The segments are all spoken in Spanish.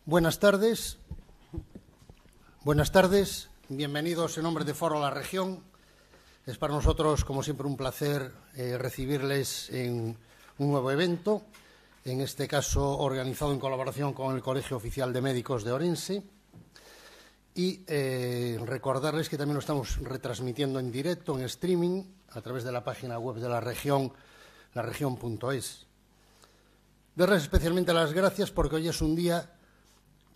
Buenas tardes. Buenas tardes. Bienvenidos en nombre de Foro La Región. Es para nosotros, como siempre, un placer recibirles en un nuevo evento, en este caso organizado en colaboración con el Colegio Oficial de Médicos de Orense. Y recordarles que también lo estamos retransmitiendo en directo, en streaming, a través de la página web de la región, laregion.es. Darles especialmente las gracias porque hoy es un día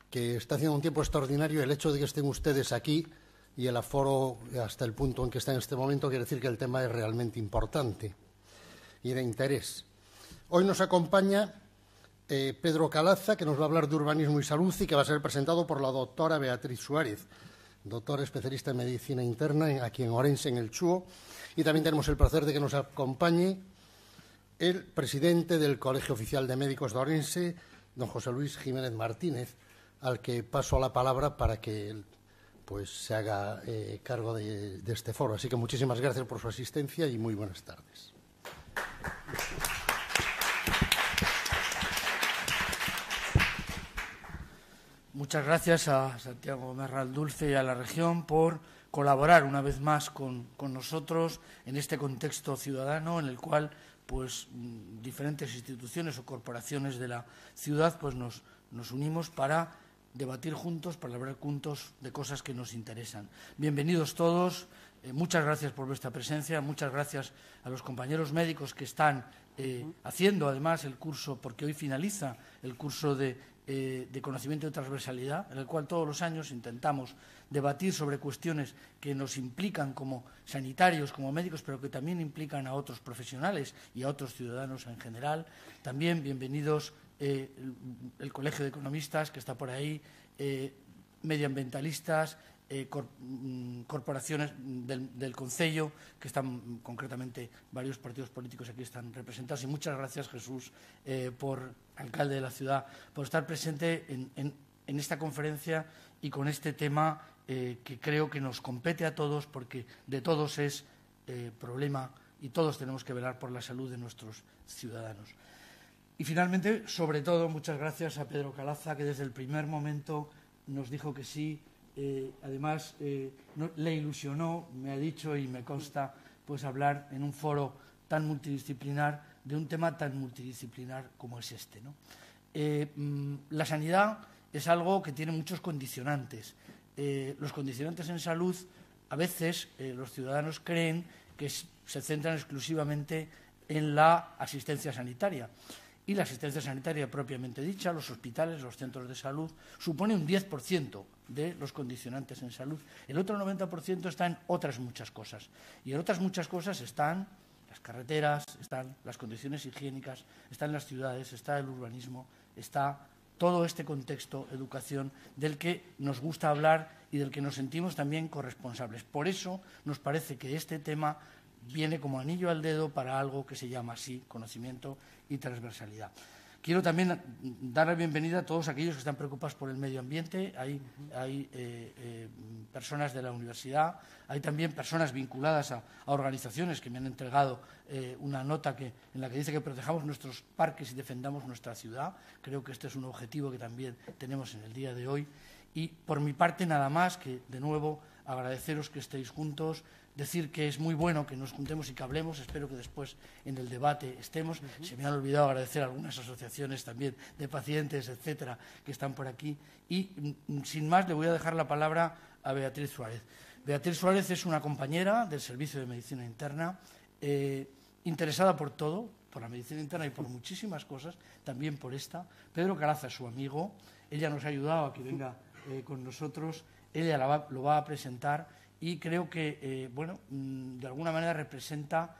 que está haciendo un tiempo extraordinario. El hecho de que estén ustedes aquí y el aforo hasta el punto en que está en este momento quiere decir que el tema es realmente importante y de interés. Hoy nos acompaña Pedro Calaza, que nos va a hablar de urbanismo y salud y que va a ser presentado por la doctora Beatriz Suárez, doctora especialista en medicina interna aquí en Orense, en el CHUO. Y también tenemos el placer de que nos acompañe el presidente del Colegio Oficial de Médicos de Orense, don José Luis Jiménez Martínez, al que paso la palabra para que él se haga cargo de este foro. Así que muchísimas gracias por su asistencia y muy buenas tardes. Muchas gracias a Santiago Merral Dulce y a la región por colaborar una vez más con nosotros en este contexto ciudadano en el cual diferentes instituciones o corporaciones de la ciudad nos unimos para debatir juntos, para hablar juntos de cosas que nos interesan. Bienvenidos todos, muchas gracias por vuestra presencia, muchas gracias a los compañeros médicos que están haciendo además el curso, porque hoy finaliza el curso de conocimiento de transversalidad, en el cual todos los años intentamos debatir sobre cuestiones que nos implican como sanitarios, como médicos, pero que también implican a otros profesionales y a otros ciudadanos en general. También bienvenidos el Colegio de Economistas, que está por ahí, medioambientalistas, corporaciones del Concello, que están concretamente varios partidos políticos aquí están representados. Y muchas gracias, Jesús, alcalde de la ciudad, por estar presente en esta conferencia y con este tema que creo que nos compete a todos, porque de todos es problema y todos tenemos que velar por la salud de nuestros ciudadanos. Y finalmente, sobre todo, muchas gracias a Pedro Calaza, que desde el primer momento nos dijo que sí. Además, le ilusionó, me ha dicho y me consta, hablar en un foro tan multidisciplinar de un tema tan multidisciplinar como es este, ¿no? La sanidad es algo que tiene muchos condicionantes. Los condicionantes en salud, a veces los ciudadanos creen que se centran exclusivamente en la asistencia sanitaria. Y la asistencia sanitaria propiamente dicha, los hospitales, los centros de salud, supone un 10% de los condicionantes en salud. El otro 90% está en otras muchas cosas. Y en otras muchas cosas están las carreteras, están las condiciones higiénicas, están las ciudades, está el urbanismo, está todo este contexto, educación, del que nos gusta hablar y del que nos sentimos también corresponsables. Por eso nos parece que este tema viene como anillo al dedo para algo que se llama así conocimiento y transversalidad. Quiero también dar la bienvenida a todos aquellos que están preocupados por el medio ambiente. Hay personas de la universidad, hay también personas vinculadas a organizaciones que me han entregado una nota en la que dice que protejamos nuestros parques y defendamos nuestra ciudad. Creo que este es un objetivo que también tenemos en el día de hoy. Y por mi parte nada más que, de nuevo, agradeceros que estéis juntos, decir que es muy bueno que nos juntemos y que hablemos. Espero que después en el debate estemos. Se me han olvidado agradecer a algunas asociaciones también de pacientes, etcétera, que están por aquí. Y sin más le voy a dejar la palabra a Beatriz Suárez. Beatriz Suárez es una compañera del Servicio de Medicina Interna, interesada por todo, por la medicina interna y por muchísimas cosas, también por esta. Pedro Calaza es su amigo. Ella nos ha ayudado a que venga con nosotros. Ella lo va a presentar. Y creo que, de alguna manera representa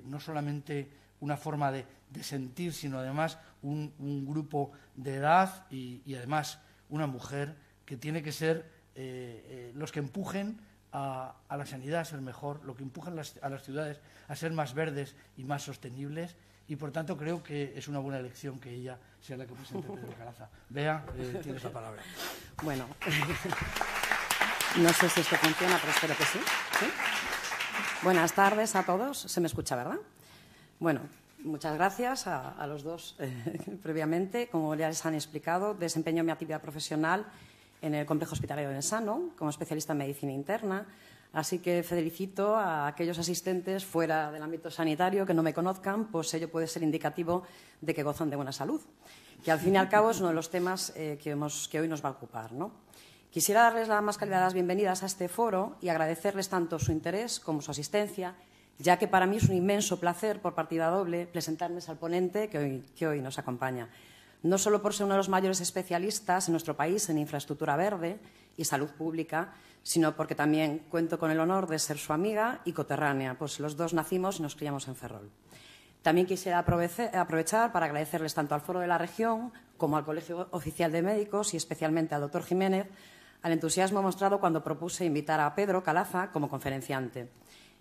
no solamente una forma de sentir, sino además un grupo de edad y además una mujer que tiene que ser los que empujen a la sanidad a ser mejor, lo que empujan a las ciudades a ser más verdes y más sostenibles. Y, por tanto, creo que es una buena elección que ella sea la que presente Pedro Calaza. Bea, tienes la palabra. Bueno, no sé si esto funciona, pero espero que sí. ¿Sí? Buenas tardes a todos. Se me escucha, ¿verdad? Bueno, Muchas gracias a los dos previamente. Como ya les han explicado, desempeño mi actividad profesional en el Complejo Hospitalario de Ensano como especialista en medicina interna. Así que felicito a aquellos asistentes fuera del ámbito sanitario que no me conozcan, pues ello puede ser indicativo de que gozan de buena salud, que al fin y al cabo es uno de los temas que hoy nos va a ocupar, ¿no? Quisiera darles las más cálidas bienvenidas a este foro y agradecerles tanto su interés como su asistencia, ya que para mí es un inmenso placer, por partida doble, presentarles al ponente que hoy nos acompaña. No solo por ser uno de los mayores especialistas en nuestro país en infraestructura verde y salud pública, sino porque también cuento con el honor de ser su amiga y coterránea, pues los dos nacimos y nos criamos en Ferrol. También quisiera aprovechar para agradecerles tanto al Foro de la Región como al Colegio Oficial de Médicos y especialmente al doctor Jiménez al entusiasmo mostrado cuando propuse invitar a Pedro Calaza como conferenciante.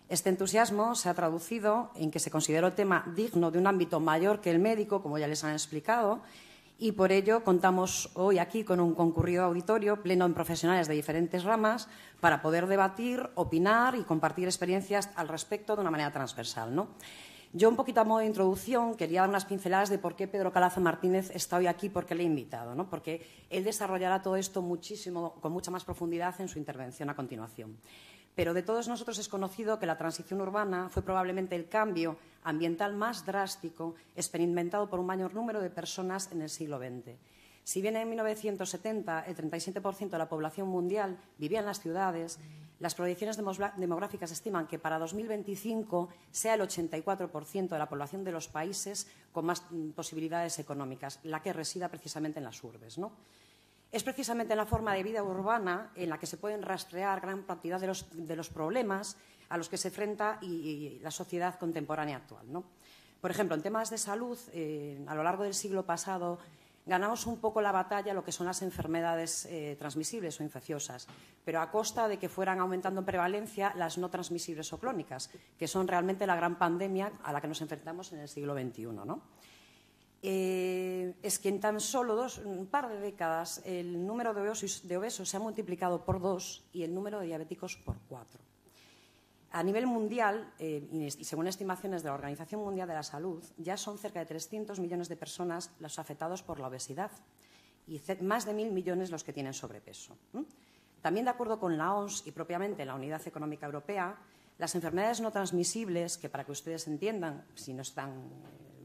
Este entusiasmo se ha traducido en que se consideró el tema digno de un ámbito mayor que el médico, como ya les han explicado, y por ello contamos hoy aquí con un concurrido auditorio pleno de profesionales de diferentes ramas para poder debatir, opinar y compartir experiencias al respecto de una manera transversal, ¿no? Yo, un poquito a modo de introducción, quería dar unas pinceladas de por qué Pedro Calaza Martínez está hoy aquí, por qué le he invitado, ¿no? Porque él desarrollará todo esto con mucha más profundidad en su intervención a continuación. Pero de todos nosotros es conocido que la transición urbana fue probablemente el cambio ambiental más drástico experimentado por un mayor número de personas en el siglo XX. Si bien en 1970 el 37% de la población mundial vivía en las ciudades, las proyecciones demográficas estiman que para 2025 sea el 84% de la población de los países con más posibilidades económicas, la que resida precisamente en las urbes, ¿no? Es precisamente en la forma de vida urbana en la que se pueden rastrear gran cantidad de los problemas a los que se enfrenta y la sociedad contemporánea actual, ¿no? Por ejemplo, en temas de salud, a lo largo del siglo pasado ganamos un poco la batalla a lo que son las enfermedades transmisibles o infecciosas, pero a costa de que fueran aumentando en prevalencia las no transmisibles o crónicas, que son realmente la gran pandemia a la que nos enfrentamos en el siglo XXI, ¿no? Es que en tan solo un par de décadas el número de obesos se ha multiplicado por 2 y el número de diabéticos por 4. A nivel mundial, y según estimaciones de la Organización Mundial de la Salud, ya son cerca de 300 millones de personas los afectados por la obesidad y más de 1.000 millones los que tienen sobrepeso. También, de acuerdo con la OMS y propiamente la Unidad Económica Europea, las enfermedades no transmisibles, que para que ustedes entiendan, si no están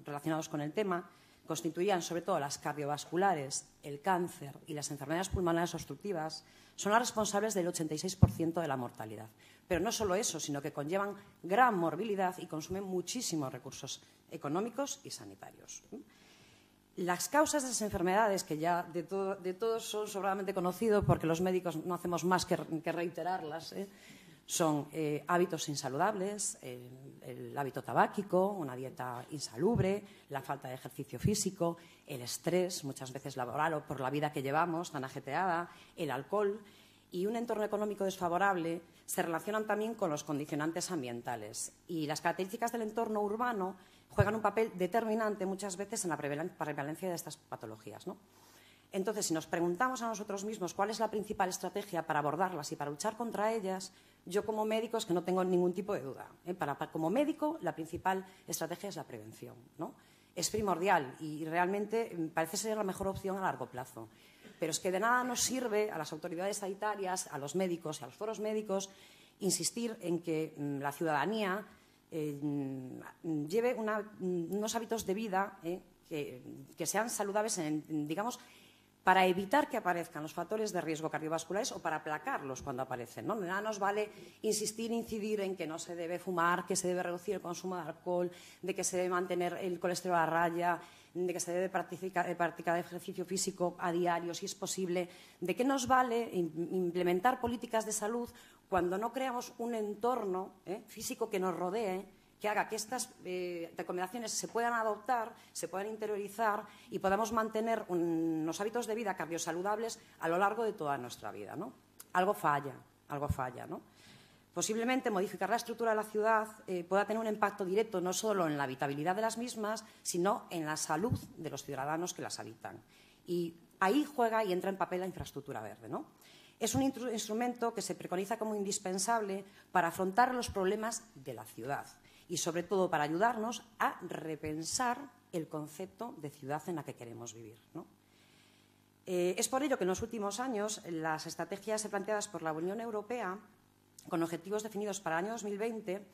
relacionados con el tema, constituían sobre todo las cardiovasculares, el cáncer y las enfermedades pulmonares obstructivas, son las responsables del 86% de la mortalidad. Pero no solo eso, sino que conllevan gran morbilidad y consumen muchísimos recursos económicos y sanitarios. Las causas de esas enfermedades, que ya de todos son sobradamente conocidos porque los médicos no hacemos más que reiterarlas, son hábitos insaludables, el hábito tabáquico, una dieta insalubre, la falta de ejercicio físico, el estrés, muchas veces laboral o por la vida que llevamos tan ajetreada, el alcohol y un entorno económico desfavorable se relacionan también con los condicionantes ambientales. Y las características del entorno urbano juegan un papel determinante muchas veces en la prevalencia de estas patologías, ¿no? Entonces, si nos preguntamos a nosotros mismos cuál es la principal estrategia para abordarlas y para luchar contra ellas, yo como médico es que no tengo ningún tipo de duda. Como médico, la principal estrategia es la prevención, ¿no? Es primordial y realmente parece ser la mejor opción a largo plazo. Pero es que de nada nos sirve a las autoridades sanitarias, a los médicos y a los foros médicos insistir en que la ciudadanía lleve unos hábitos de vida que sean saludables, digamos, para evitar que aparezcan los factores de riesgo cardiovasculares o para aplacarlos cuando aparecen, ¿no? Nada nos vale incidir en que no se debe fumar, que se debe reducir el consumo de alcohol, de que se debe mantener el colesterol a raya, de que se debe practicar ejercicio físico a diario, si es posible. ¿De qué nos vale implementar políticas de salud cuando no creamos un entorno físico que nos rodee, que haga que estas recomendaciones se puedan adoptar, se puedan interiorizar y podamos mantener unos hábitos de vida cardiosaludables a lo largo de toda nuestra vida, ¿no? Algo falla, ¿no? Posiblemente modificar la estructura de la ciudad pueda tener un impacto directo no solo en la habitabilidad de las mismas, sino en la salud de los ciudadanos que las habitan. Y ahí juega y entra en papel la infraestructura verde, ¿no? Es un instrumento que se preconiza como indispensable para afrontar los problemas de la ciudad. y sobre todo para ayudarnos a repensar el concepto de ciudad en la que queremos vivir, ¿no? Es por ello que en los últimos años las estrategias planteadas por la Unión Europea, con objetivos definidos para el año 2020,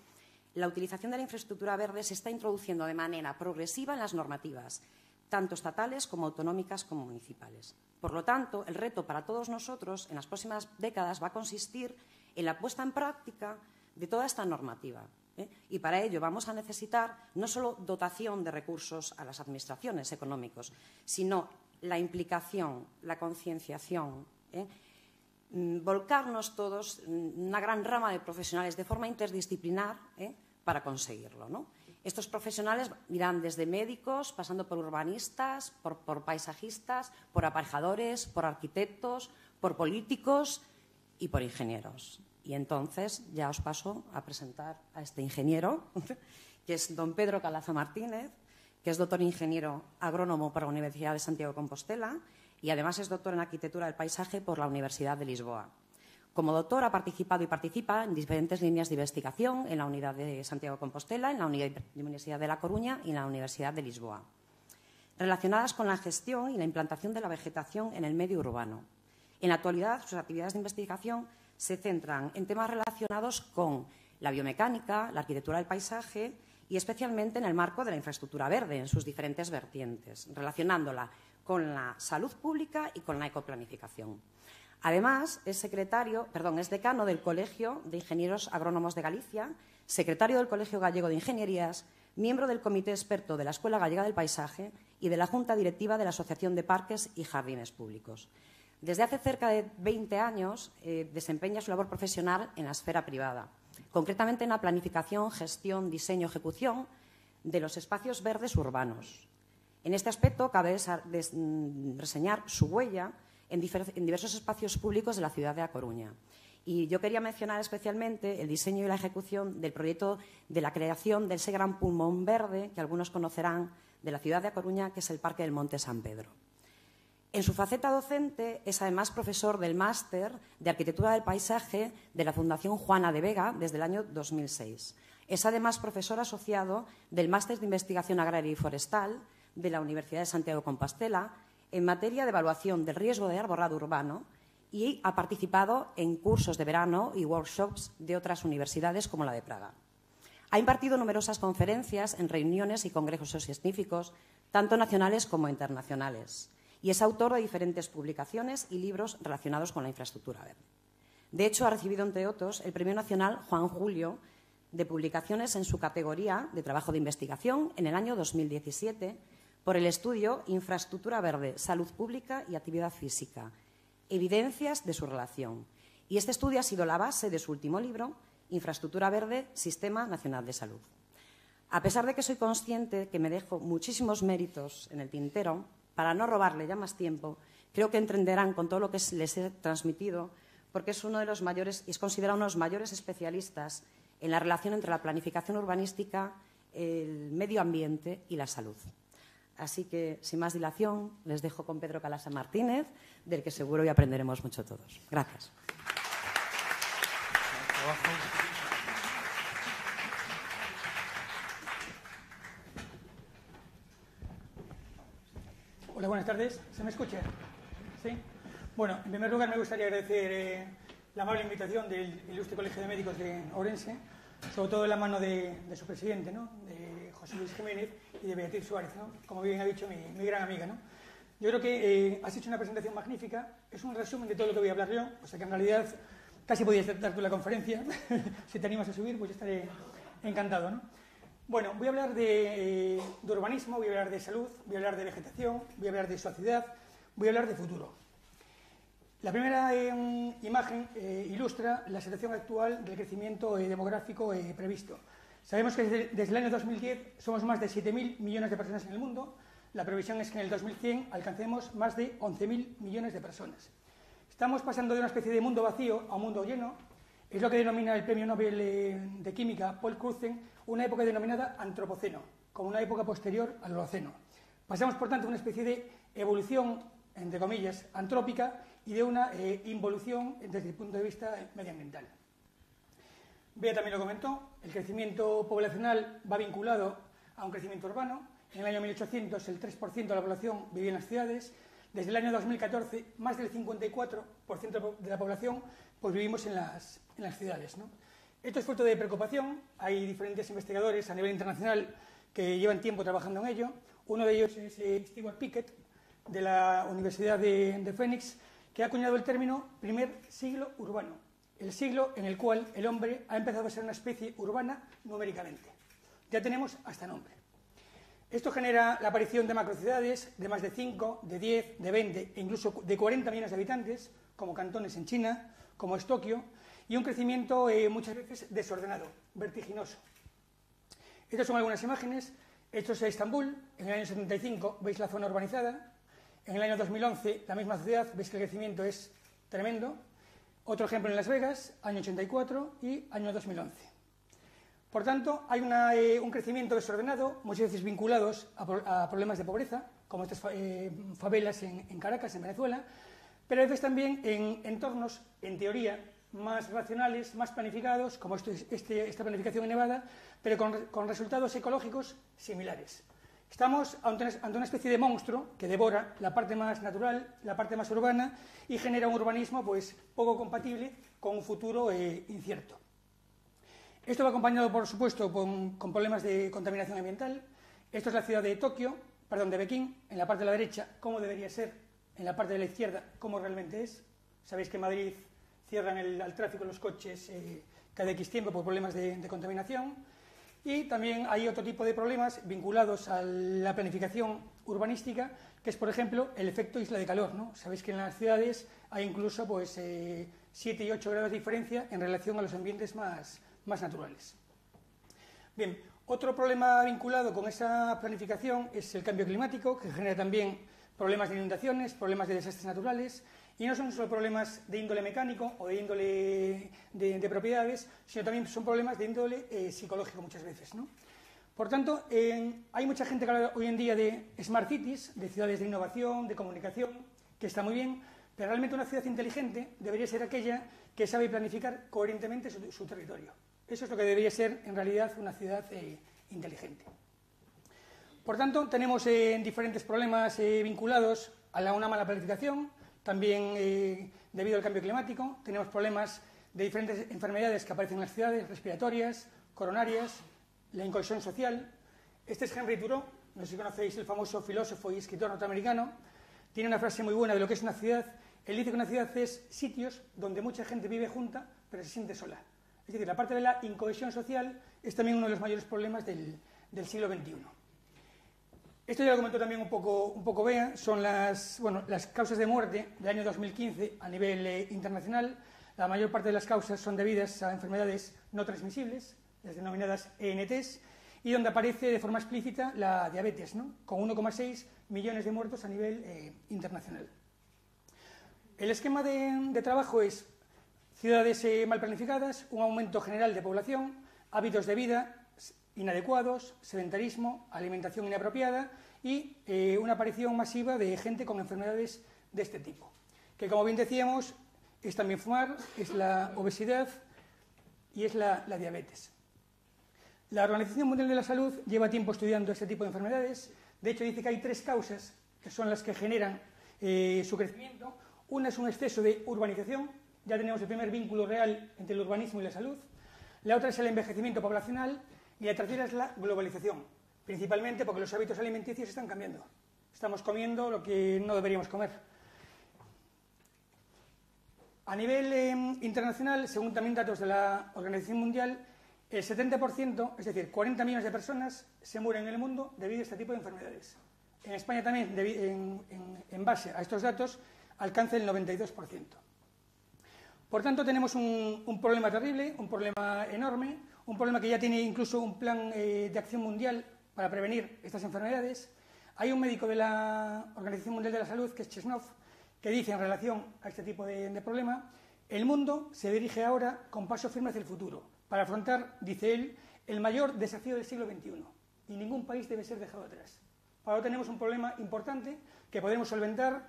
la utilización de la infraestructura verde se está introduciendo de manera progresiva en las normativas, tanto estatales como autonómicas como municipales. Por lo tanto, el reto para todos nosotros en las próximas décadas va a consistir en la puesta en práctica de toda esta normativa. Y para ello vamos a necesitar no solo dotación de recursos a las administraciones económicos, sino la implicación, la concienciación, volcarnos todos, una gran rama de profesionales de forma interdisciplinar para conseguirlo, ¿no? Estos profesionales irán desde médicos, pasando por urbanistas, por paisajistas, por aparejadores, por arquitectos, por políticos y por ingenieros. Y entonces ya os paso a presentar a este ingeniero, que es don Pedro Calaza Martínez, que es doctor ingeniero agrónomo por la Universidad de Santiago de Compostela y además es doctor en arquitectura del paisaje por la Universidad de Lisboa. Como doctor ha participado y participa en diferentes líneas de investigación en la Unidad de Santiago de Compostela, en la Universidad de La Coruña y en la Universidad de Lisboa, relacionadas con la gestión y la implantación de la vegetación en el medio urbano. En la actualidad, sus actividades de investigación se centran en temas relacionados con la biomecánica, la arquitectura del paisaje y especialmente en el marco de la infraestructura verde, en sus diferentes vertientes, relacionándola con la salud pública y con la ecoplanificación. Además, es decano del Colegio de Ingenieros Agrónomos de Galicia, secretario del Colegio Gallego de Ingenierías, miembro del Comité Experto de la Escuela Gallega del Paisaje y de la Junta Directiva de la Asociación de Parques y Jardines Públicos. Desde hace cerca de 20 años desempeña su labor profesional en la esfera privada, concretamente en la planificación, gestión, diseño, ejecución de los espacios verdes urbanos. En este aspecto cabe reseñar su huella en diversos espacios públicos de la ciudad de A Coruña. Y yo quería mencionar especialmente el diseño y la ejecución del proyecto de la creación de ese gran pulmón verde que algunos conocerán de la ciudad de A Coruña, que es el Parque del Monte San Pedro. En su faceta docente es además profesor del Máster de Arquitectura del Paisaje de la Fundación Juana de Vega desde el año 2006. Es además profesor asociado del Máster de Investigación Agraria y Forestal de la Universidad de Santiago de Compostela en materia de evaluación del riesgo de arborado urbano y ha participado en cursos de verano y workshops de otras universidades como la de Praga. Ha impartido numerosas conferencias en reuniones y congresos científicos, tanto nacionales como internacionales, y es autor de diferentes publicaciones y libros relacionados con la infraestructura verde. De hecho, ha recibido, entre otros, el Premio Nacional Juan Julio de Publicaciones en su categoría de trabajo de investigación en el año 2017 por el estudio Infraestructura Verde, Salud Pública y Actividad Física, evidencias de su relación. Y este estudio ha sido la base de su último libro, Infraestructura Verde, Sistema Nacional de Salud. A pesar de que soy consciente que me dejo muchísimos méritos en el tintero, para no robarle ya más tiempo, creo que entenderán con todo lo que les he transmitido, porque es uno de los mayores, y es considerado uno de los mayores especialistas en la relación entre la planificación urbanística, el medio ambiente y la salud. Así que, sin más dilación, les dejo con Pedro Calaza Martínez, del que seguro hoy aprenderemos mucho todos. Gracias. Hola, buenas tardes. ¿Se me escucha? ¿Sí? Bueno, en primer lugar me gustaría agradecer la amable invitación del Ilustre Colegio de Médicos de Ourense, sobre todo en la mano de su presidente, ¿no?, de José Luis Jiménez, y de Beatriz Suárez, ¿no?, como bien ha dicho mi gran amiga, ¿no? Yo creo que has hecho una presentación magnífica. Es un resumen de todo lo que voy a hablar yo, o sea que en realidad casi podías dar tú la conferencia. Si te animas a subir, pues yo estaré encantado, ¿no? Bueno, voy a hablar de urbanismo, voy a hablar de salud, voy a hablar de vegetación, voy a hablar de sociedad, voy a hablar de futuro. La primera imagen ilustra la situación actual del crecimiento demográfico previsto. Sabemos que desde el año 2010 somos más de 7.000 millones de personas en el mundo. La previsión es que en el 2100 alcancemos más de 11.000 millones de personas. Estamos pasando de una especie de mundo vacío a un mundo lleno. Es lo que denomina el premio Nobel de Química Paul Crutzen una época denominada antropoceno, como una época posterior al Holoceno. Pasamos, por tanto, a una especie de evolución, entre comillas, antrópica y de una involución desde el punto de vista medioambiental. Bea también lo comentó, el crecimiento poblacional va vinculado a un crecimiento urbano. En el año 1800 el 3% de la población vivía en las ciudades. Desde el año 2014 más del 54% de la población pues vivimos en las ciudades, ¿no? Esto es fruto de preocupación. Hay diferentes investigadores a nivel internacional que llevan tiempo trabajando en ello. Uno de ellos es Stewart Pickett, de la Universidad de Phoenix, que ha acuñado el término primer siglo urbano, el siglo en el cual el hombre ha empezado a ser una especie urbana numéricamente. Ya tenemos hasta nombre. Esto genera la aparición de macrociudades de más de 5, de 10, de 20 e incluso de 40 millones de habitantes, como cantones en China, como es Tokio, y un crecimiento muchas veces desordenado, vertiginoso. Estas son algunas imágenes. Esto es Estambul. En el año 75 veis la zona urbanizada. En el año 2011, la misma ciudad, veis que el crecimiento es tremendo. Otro ejemplo en Las Vegas, año 84 y año 2011. Por tanto, hay un crecimiento desordenado, muchas veces vinculados a problemas de pobreza, como estas favelas en Caracas, en Venezuela, pero a veces también en entornos, en teoría, más racionales, más planificados, como esta planificación en Nevada, pero con resultados ecológicos similares. Estamos ante una especie de monstruo que devora la parte más natural, la parte más urbana, y genera un urbanismo pues, poco compatible con un futuro incierto. Esto va acompañado, por supuesto, con problemas de contaminación ambiental. Esto es la ciudad de Pekín, en la parte de la derecha, cómo debería ser, en la parte de la izquierda, cómo realmente es. Sabéis que en Madrid cierran al tráfico los coches cada X tiempo por problemas de contaminación. Y también hay otro tipo de problemas vinculados a la planificación urbanística, que es, por ejemplo, el efecto isla de calor, ¿no? Sabéis que en las ciudades hay incluso pues, 7 y 8 grados de diferencia en relación a los ambientes más naturales. Bien, otro problema vinculado con esa planificación es el cambio climático, que genera también problemas de inundaciones, problemas de desastres naturales, y no son solo problemas de índole mecánico o de índole de propiedades, sino también son problemas de índole psicológico muchas veces, ¿no? Por tanto, hay mucha gente que habla hoy en día de smart cities, de ciudades de innovación, de comunicación, que está muy bien, pero realmente una ciudad inteligente debería ser aquella que sabe planificar coherentemente su territorio. Eso es lo que debería ser, en realidad, una ciudad inteligente. Por tanto, tenemos diferentes problemas vinculados a una mala planificación, también debido al cambio climático. Tenemos problemas de diferentes enfermedades que aparecen en las ciudades, respiratorias, coronarias, la incohesión social. Este es Henry Thoreau, no sé si conocéis, el famoso filósofo y escritor norteamericano. Tiene una frase muy buena de lo que es una ciudad. Él dice que una ciudad es sitios donde mucha gente vive junta, pero se siente sola. Es decir, la parte de la incohesión social es también uno de los mayores problemas del siglo XXI. Esto ya lo comentó también un poco Bea, son las causas de muerte del año 2015 a nivel internacional. La mayor parte de las causas son debidas a enfermedades no transmisibles, las denominadas ENTs, y donde aparece de forma explícita la diabetes, ¿no? Con 1,6 millones de muertos a nivel internacional. El esquema de trabajo es ciudades mal planificadas, un aumento general de población, hábitos de vida inadecuados, sedentarismo, alimentación inapropiada y una aparición masiva de gente con enfermedades de este tipo. Que, como bien decíamos, es también fumar, es la obesidad y es la diabetes. La Organización Mundial de la Salud lleva tiempo estudiando este tipo de enfermedades. De hecho, dice que hay 3 causas que son las que generan su crecimiento. Una es un exceso de urbanización. Ya tenemos el primer vínculo real entre el urbanismo y la salud. La otra es el envejecimiento poblacional. Y la tercera es la globalización, principalmente porque los hábitos alimenticios están cambiando. Estamos comiendo lo que no deberíamos comer. A nivel internacional, según también datos de la Organización Mundial, el 70%, es decir, 40 millones de personas, se mueren en el mundo debido a este tipo de enfermedades. En España también, en base a estos datos, alcanza el 92%. Por tanto, tenemos un problema terrible, un problema enorme, un problema que ya tiene incluso un plan de acción mundial para prevenir estas enfermedades. Hay un médico de la Organización Mundial de la Salud, que es Chesnov, que dice en relación a este tipo de problema: el mundo se dirige ahora con paso firme hacia el futuro, para afrontar, dice él, el mayor desafío del siglo XXI, y ningún país debe ser dejado atrás. Ahora tenemos un problema importante que podemos solventar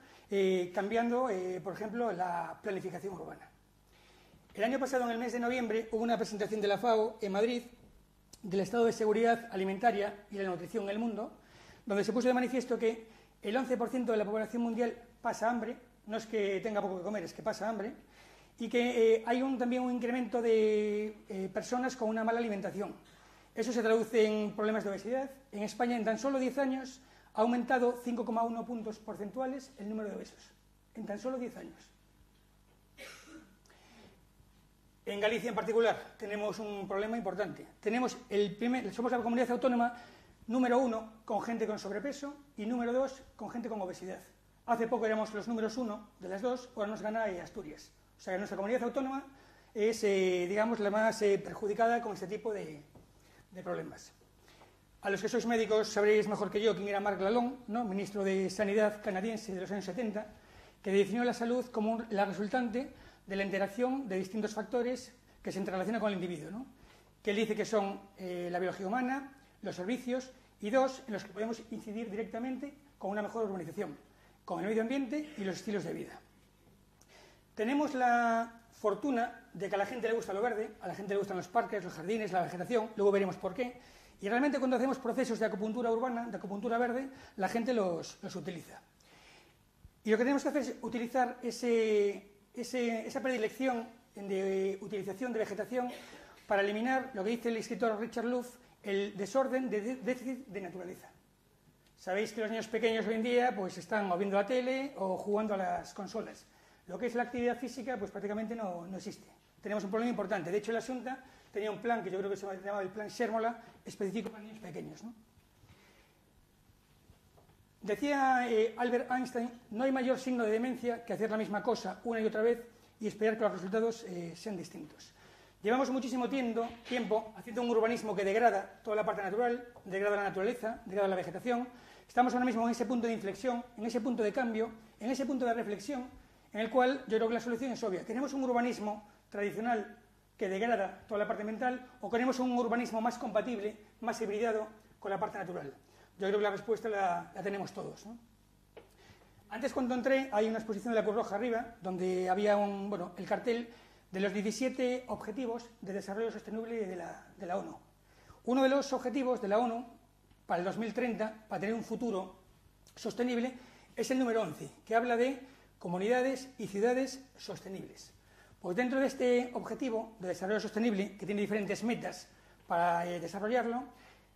cambiando, por ejemplo, la planificación urbana. El año pasado, en el mes de noviembre, hubo una presentación de la FAO en Madrid del estado de seguridad alimentaria y la nutrición en el mundo, donde se puso de manifiesto que el 11% de la población mundial pasa hambre, no es que tenga poco que comer, es que pasa hambre, y que hay también un incremento de personas con una mala alimentación. Eso se traduce en problemas de obesidad. En España, en tan solo 10 años, ha aumentado 5,1 puntos porcentuales el número de obesos. En tan solo 10 años. En Galicia, en particular, tenemos un problema importante. Somos la comunidad autónoma número 1 con gente con sobrepeso y número 2 con gente con obesidad. Hace poco éramos los números 1 de las dos, ahora nos gana Asturias. O sea que nuestra comunidad autónoma es, digamos, la más perjudicada con este tipo de problemas. A los que sois médicos sabréis mejor que yo quién era Marc Lalonde, ¿no? Ministro de Sanidad canadiense de los años 70, que definió la salud como la resultante de la interacción de distintos factores que se interrelacionan con el individuo, ¿no? Que él dice que son la biología humana, los servicios y dos en los que podemos incidir directamente con una mejor urbanización, con el medio ambiente y los estilos de vida. Tenemos la fortuna de que a la gente le gusta lo verde, a la gente le gustan los parques, los jardines, la vegetación, luego veremos por qué, y realmente cuando hacemos procesos de acupuntura urbana, de acupuntura verde, la gente los utiliza. Y lo que tenemos que hacer es utilizar esa predilección de utilización de vegetación para eliminar lo que dice el escritor Richard Louv, el desorden de déficit de naturaleza. Sabéis que los niños pequeños hoy en día pues están o viendo la tele o jugando a las consolas. Lo que es la actividad física pues prácticamente no existe. Tenemos un problema importante. De hecho, la Xunta tenía un plan que yo creo que se llamaba el plan Xérmola, específico para niños pequeños, ¿no? Decía Albert Einstein, no hay mayor signo de demencia que hacer la misma cosa una y otra vez y esperar que los resultados sean distintos. Llevamos muchísimo tiempo haciendo un urbanismo que degrada toda la parte natural, degrada la naturaleza, degrada la vegetación. Estamos ahora mismo en ese punto de inflexión, en ese punto de cambio, en ese punto de reflexión, en el cual yo creo que la solución es obvia. ¿Queremos un urbanismo tradicional que degrada toda la parte mental o queremos un urbanismo más compatible, más hibridado con la parte natural? Yo creo que la respuesta la tenemos todos, ¿no? Antes, cuando entré, hay una exposición de la Cruz Roja arriba, donde había el cartel de los 17 Objetivos de Desarrollo Sostenible de la ONU. Uno de los objetivos de la ONU para el 2030, para tener un futuro sostenible, es el número 11, que habla de comunidades y ciudades sostenibles. Pues dentro de este objetivo de desarrollo sostenible, que tiene diferentes metas para desarrollarlo,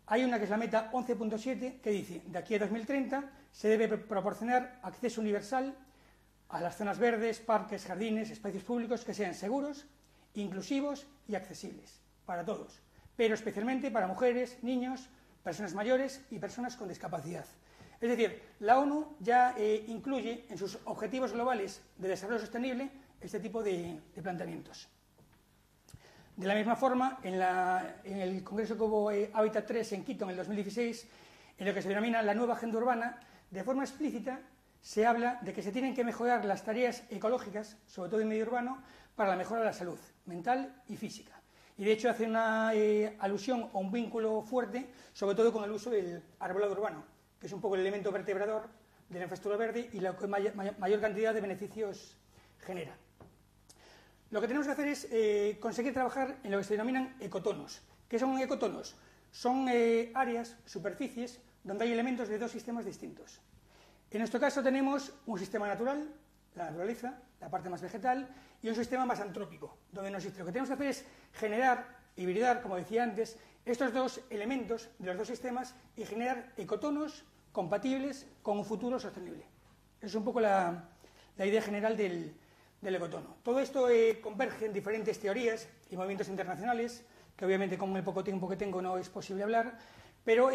hay una que es la meta 11.7, que dice, de aquí a 2030 se debe proporcionar acceso universal a las zonas verdes, parques, jardines, espacios públicos que sean seguros, inclusivos y accesibles para todos, pero especialmente para mujeres, niños, personas mayores y personas con discapacidad. Es decir, la ONU ya incluye en sus objetivos globales de desarrollo sostenible este tipo de planteamientos. De la misma forma, en el congreso que hubo Hábitat 3 en Quito en el 2016, en lo que se denomina la nueva agenda urbana, de forma explícita se habla de que se tienen que mejorar las tareas ecológicas, sobre todo en medio urbano, para la mejora de la salud mental y física. Y de hecho hace una alusión o un vínculo fuerte, sobre todo con el uso del arbolado urbano, que es un poco el elemento vertebrador de la infraestructura verde y la que mayor cantidad de beneficios genera. Lo que tenemos que hacer es conseguir trabajar en lo que se denominan ecotonos. ¿Qué son ecotonos? Son áreas, superficies, donde hay elementos de dos sistemas distintos. En nuestro caso tenemos un sistema natural, la naturaleza, la parte más vegetal, y un sistema más antrópico, donde no existe. Lo que tenemos que hacer es generar, hibridar, como decía antes, estos dos elementos de los dos sistemas y generar ecotonos compatibles con un futuro sostenible. Esa es un poco la idea general del ecotono. Todo esto converge en diferentes teorías y movimientos internacionales, que obviamente con el poco tiempo que tengo no es posible hablar, pero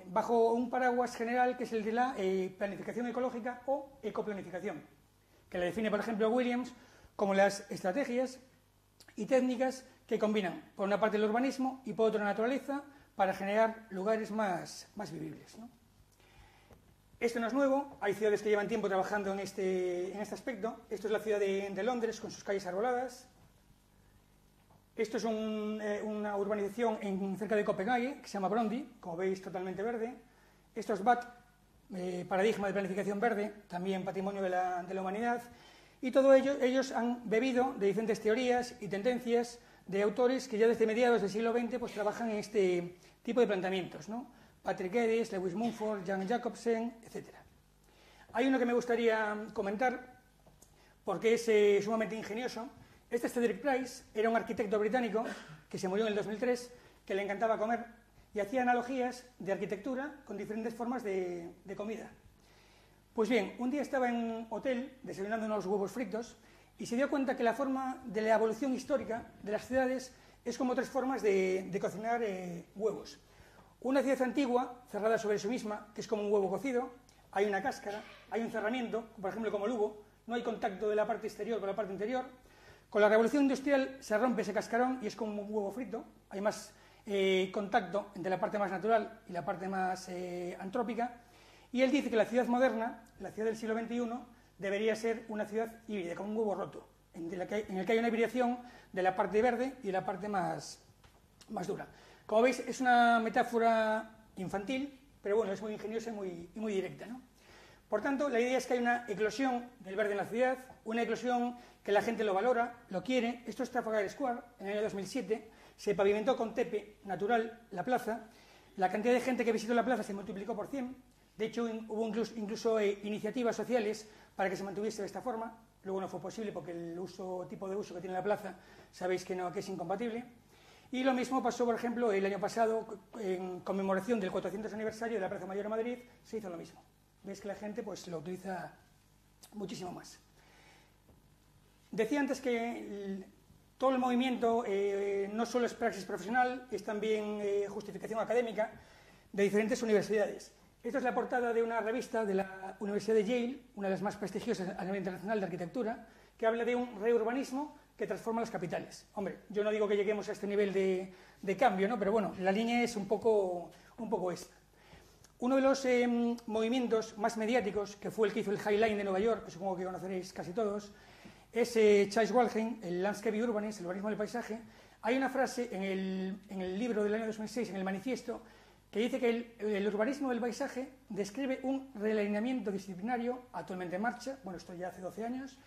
bajo un paraguas general que es el de la planificación ecológica o ecoplanificación, que la define, por ejemplo, Williams como las estrategias y técnicas que combinan, por una parte, el urbanismo y por otra, la naturaleza, para generar lugares más vivibles, ¿no? Esto no es nuevo, hay ciudades que llevan tiempo trabajando en este aspecto. Esto es la ciudad de Londres, con sus calles arboladas. Esto es una urbanización cerca de Copenhague, que se llama Brøndby, como veis, totalmente verde. Esto es BAT, paradigma de planificación verde, también patrimonio de la humanidad. Y todo ello, ellos han bebido de diferentes teorías y tendencias de autores que ya desde mediados del siglo XX pues, trabajan en este tipo de planteamientos, ¿no? Patrick Geddes, Lewis Mumford, Jan Jacobsen, etc. Hay uno que me gustaría comentar porque es sumamente ingenioso. Este Cedric Price era un arquitecto británico que se murió en el 2003, que le encantaba comer y hacía analogías de arquitectura con diferentes formas de comida. Pues bien, un día estaba en un hotel desayunando unos huevos fritos y se dio cuenta que la forma de la evolución histórica de las ciudades es como tres formas de cocinar huevos. Una ciudad antigua, cerrada sobre sí misma, que es como un huevo cocido, hay una cáscara, hay un cerramiento, por ejemplo como Lugo, no hay contacto de la parte exterior con la parte interior. Con la revolución industrial se rompe ese cascarón y es como un huevo frito, hay más contacto entre la parte más natural y la parte más antrópica. Y él dice que la ciudad moderna, la ciudad del siglo XXI, debería ser una ciudad híbrida, con un huevo roto, en el que hay una hibridación de la parte verde y de la parte más dura. Como veis, es una metáfora infantil, pero bueno, es muy ingeniosa y muy directa, ¿no? Por tanto, la idea es que hay una eclosión del verde en la ciudad, una eclosión que la gente lo valora, lo quiere. Esto es Trafalgar Square, en el año 2007, se pavimentó con tepe natural la plaza, la cantidad de gente que visitó la plaza se multiplicó por 100, de hecho hubo incluso iniciativas sociales para que se mantuviese de esta forma, luego no fue posible porque el tipo de uso que tiene la plaza sabéis que es incompatible. Y lo mismo pasó, por ejemplo, el año pasado, en conmemoración del 400 aniversario de la Plaza Mayor de Madrid, se hizo lo mismo. Veis que la gente pues, lo utiliza muchísimo más. Decía antes que todo el movimiento no solo es praxis profesional, es también justificación académica de diferentes universidades. Esta es la portada de una revista de la Universidad de Yale, una de las más prestigiosas a nivel internacional de arquitectura, que habla de un reurbanismo que transforma las capitales. Hombre, yo no digo que lleguemos a este nivel de cambio, ¿no? Pero bueno, la línea es un poco esta. Uno de los movimientos más mediáticos, que fue el que hizo el High Line de Nueva York, que supongo que conoceréis casi todos, es Charles Walheim, el Landscape Urbanism, el urbanismo del paisaje. Hay una frase en el libro del año 2006, en el manifiesto, que dice que el urbanismo del paisaje describe un realineamiento disciplinario actualmente en marcha, bueno, esto ya hace 12 años,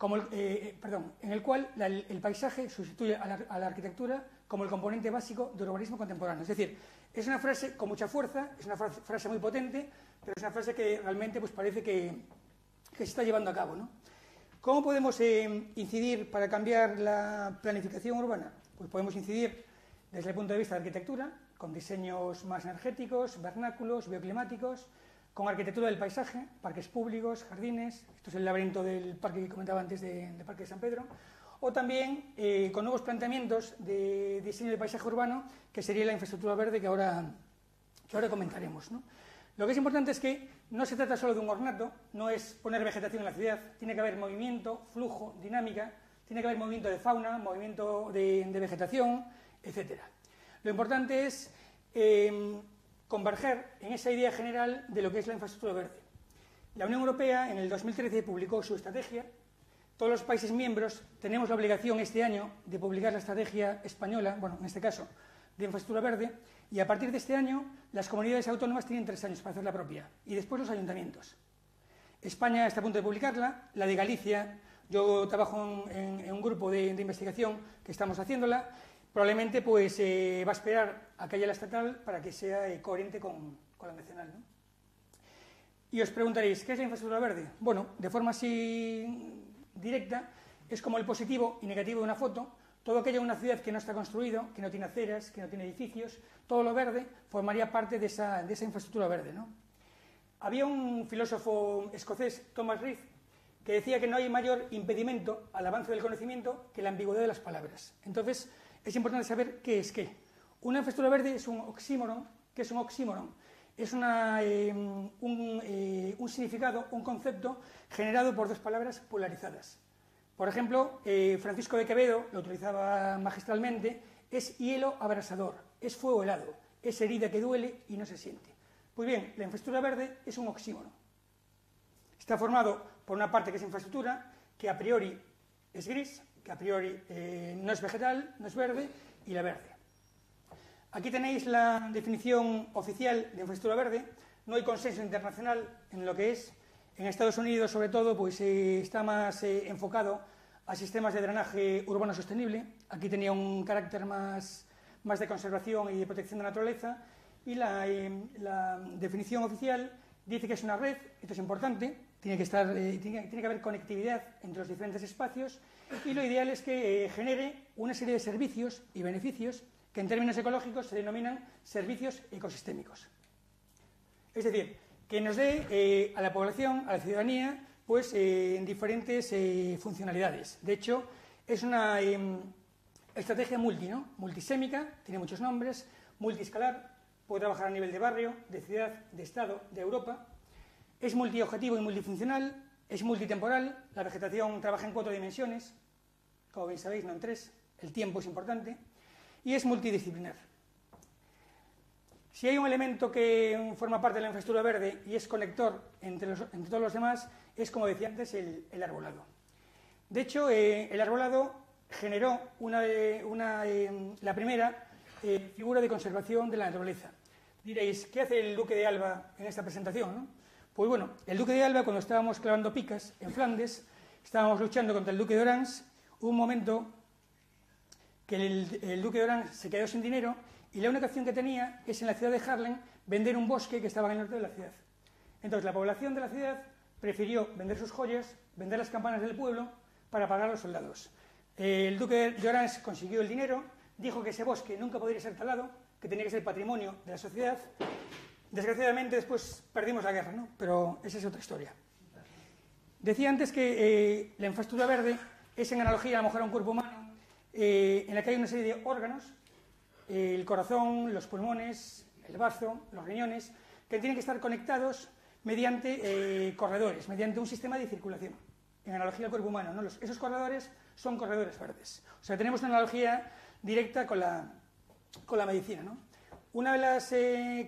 en el cual el paisaje sustituye a la arquitectura como el componente básico del urbanismo contemporáneo. Es decir, es una frase con mucha fuerza, es una frase muy potente, pero es una frase que realmente pues, parece que se está llevando a cabo, ¿no? ¿Cómo podemos incidir para cambiar la planificación urbana? Pues podemos incidir desde el punto de vista de arquitectura, con diseños más energéticos, vernáculos, bioclimáticos, con arquitectura del paisaje, parques públicos, jardines, esto es el laberinto del parque que comentaba antes del Parque de San Pedro, o también con nuevos planteamientos de diseño de paisaje urbano, que sería la infraestructura verde que ahora comentaremos, ¿no? Lo que es importante es que no se trata solo de un ornato, no es poner vegetación en la ciudad, tiene que haber movimiento, flujo, dinámica, tiene que haber movimiento de fauna, movimiento de vegetación, etc. Lo importante es converger en esa idea general de lo que es la infraestructura verde. La Unión Europea en el 2013 publicó su estrategia. Todos los países miembros tenemos la obligación este año de publicar la estrategia española, bueno, en este caso, de infraestructura verde, y a partir de este año las comunidades autónomas tienen 3 años para hacer la propia, y después los ayuntamientos. España está a punto de publicarla, la de Galicia, yo trabajo en un grupo de investigación que estamos haciéndola, probablemente pues, va a esperar a que haya la estatal para que sea coherente con la nacional, ¿no? Y os preguntaréis, ¿qué es la infraestructura verde? Bueno, de forma así directa, es como el positivo y negativo de una foto. Todo aquello en una ciudad que no está construido, que no tiene aceras, que no tiene edificios, todo lo verde formaría parte de esa infraestructura verde, ¿no? Había un filósofo escocés, Thomas Reid, que decía que no hay mayor impedimento al avance del conocimiento que la ambigüedad de las palabras. Entonces, es importante saber qué es qué. Una infraestructura verde es un oxímoron. ¿Qué es un oxímoron? Es un significado, un concepto generado por 2 palabras polarizadas. Por ejemplo, Francisco de Quevedo lo utilizaba magistralmente, es hielo abrasador, es fuego helado, es herida que duele y no se siente. Pues bien, la infraestructura verde es un oxímoron. Está formado por una parte que es infraestructura, que a priori es gris, que a priori no es vegetal, no es verde, y la verde. Aquí tenéis la definición oficial de infraestructura verde. No hay consenso internacional en lo que es. En Estados Unidos, sobre todo, pues está más enfocado a sistemas de drenaje urbano sostenible. Aquí tenía un carácter más de conservación y de protección de la naturaleza, y la definición oficial dice que es una red, esto es importante, tiene que haber conectividad entre los diferentes espacios, y lo ideal es que genere una serie de servicios y beneficios que en términos ecológicos se denominan servicios ecosistémicos. Es decir, que nos dé a la población, a la ciudadanía, pues diferentes funcionalidades. De hecho, es una estrategia multisémica, tiene muchos nombres, multiescalar, puede trabajar a nivel de barrio, de ciudad, de estado, de Europa. Es multiobjetivo y multifuncional, es multitemporal, la vegetación trabaja en 4 dimensiones, como bien sabéis, no en 3, el tiempo es importante, y es multidisciplinar. Si hay un elemento que forma parte de la infraestructura verde y es conector entre todos los demás, es, como decía antes, el arbolado. De hecho, el arbolado generó la primera figura de conservación de la naturaleza. Diréis, ¿qué hace el duque de Alba en esta presentación, no? Pues bueno, el duque de Alba, cuando estábamos clavando picas en Flandes, estábamos luchando contra el duque de Orange, hubo un momento que el duque de Orange se quedó sin dinero y la única opción que tenía es en la ciudad de Haarlem vender un bosque que estaba en el norte de la ciudad. Entonces la población de la ciudad prefirió vender sus joyas, vender las campanas del pueblo para pagar a los soldados. El duque de Orange consiguió el dinero, dijo que ese bosque nunca podría ser talado, que tenía que ser patrimonio de la sociedad. Desgraciadamente después perdimos la guerra, ¿no? Pero esa es otra historia. Decía antes que la infraestructura verde es en analogía a lo mejor a un cuerpo humano en la que hay una serie de órganos, el corazón, los pulmones, el bazo, los riñones, que tienen que estar conectados mediante corredores, mediante un sistema de circulación, en analogía al cuerpo humano, ¿no? Esos corredores son corredores verdes. O sea, tenemos una analogía directa con la medicina, ¿no? Una de las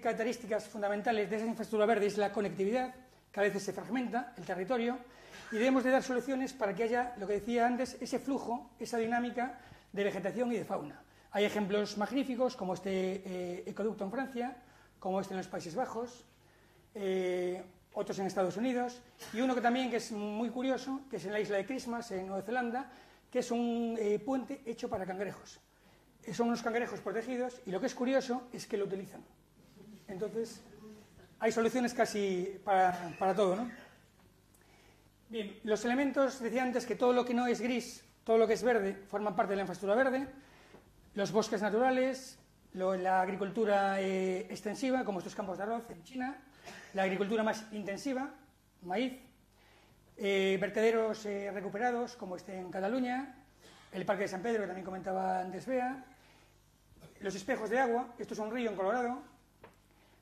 características fundamentales de esa infraestructura verde es la conectividad, que a veces se fragmenta el territorio, y debemos de dar soluciones para que haya, lo que decía antes, ese flujo, esa dinámica de vegetación y de fauna. Hay ejemplos magníficos, como este ecoducto en Francia, como este en los Países Bajos, otros en Estados Unidos, y uno que también que es muy curioso, que es en la isla de Christmas, en Nueva Zelanda, que es un puente hecho para cangrejos. Son unos cangrejos protegidos, y lo que es curioso es que lo utilizan. Entonces, hay soluciones casi para todo, ¿no? Bien, los elementos, decía antes que todo lo que no es gris, todo lo que es verde, forman parte de la infraestructura verde. Los bosques naturales, la agricultura extensiva, como estos campos de arroz en China, la agricultura más intensiva, maíz, vertederos recuperados, como este en Cataluña, el Parque de San Pedro, que también comentaba antes Bea, los espejos de agua, esto es un río en Colorado,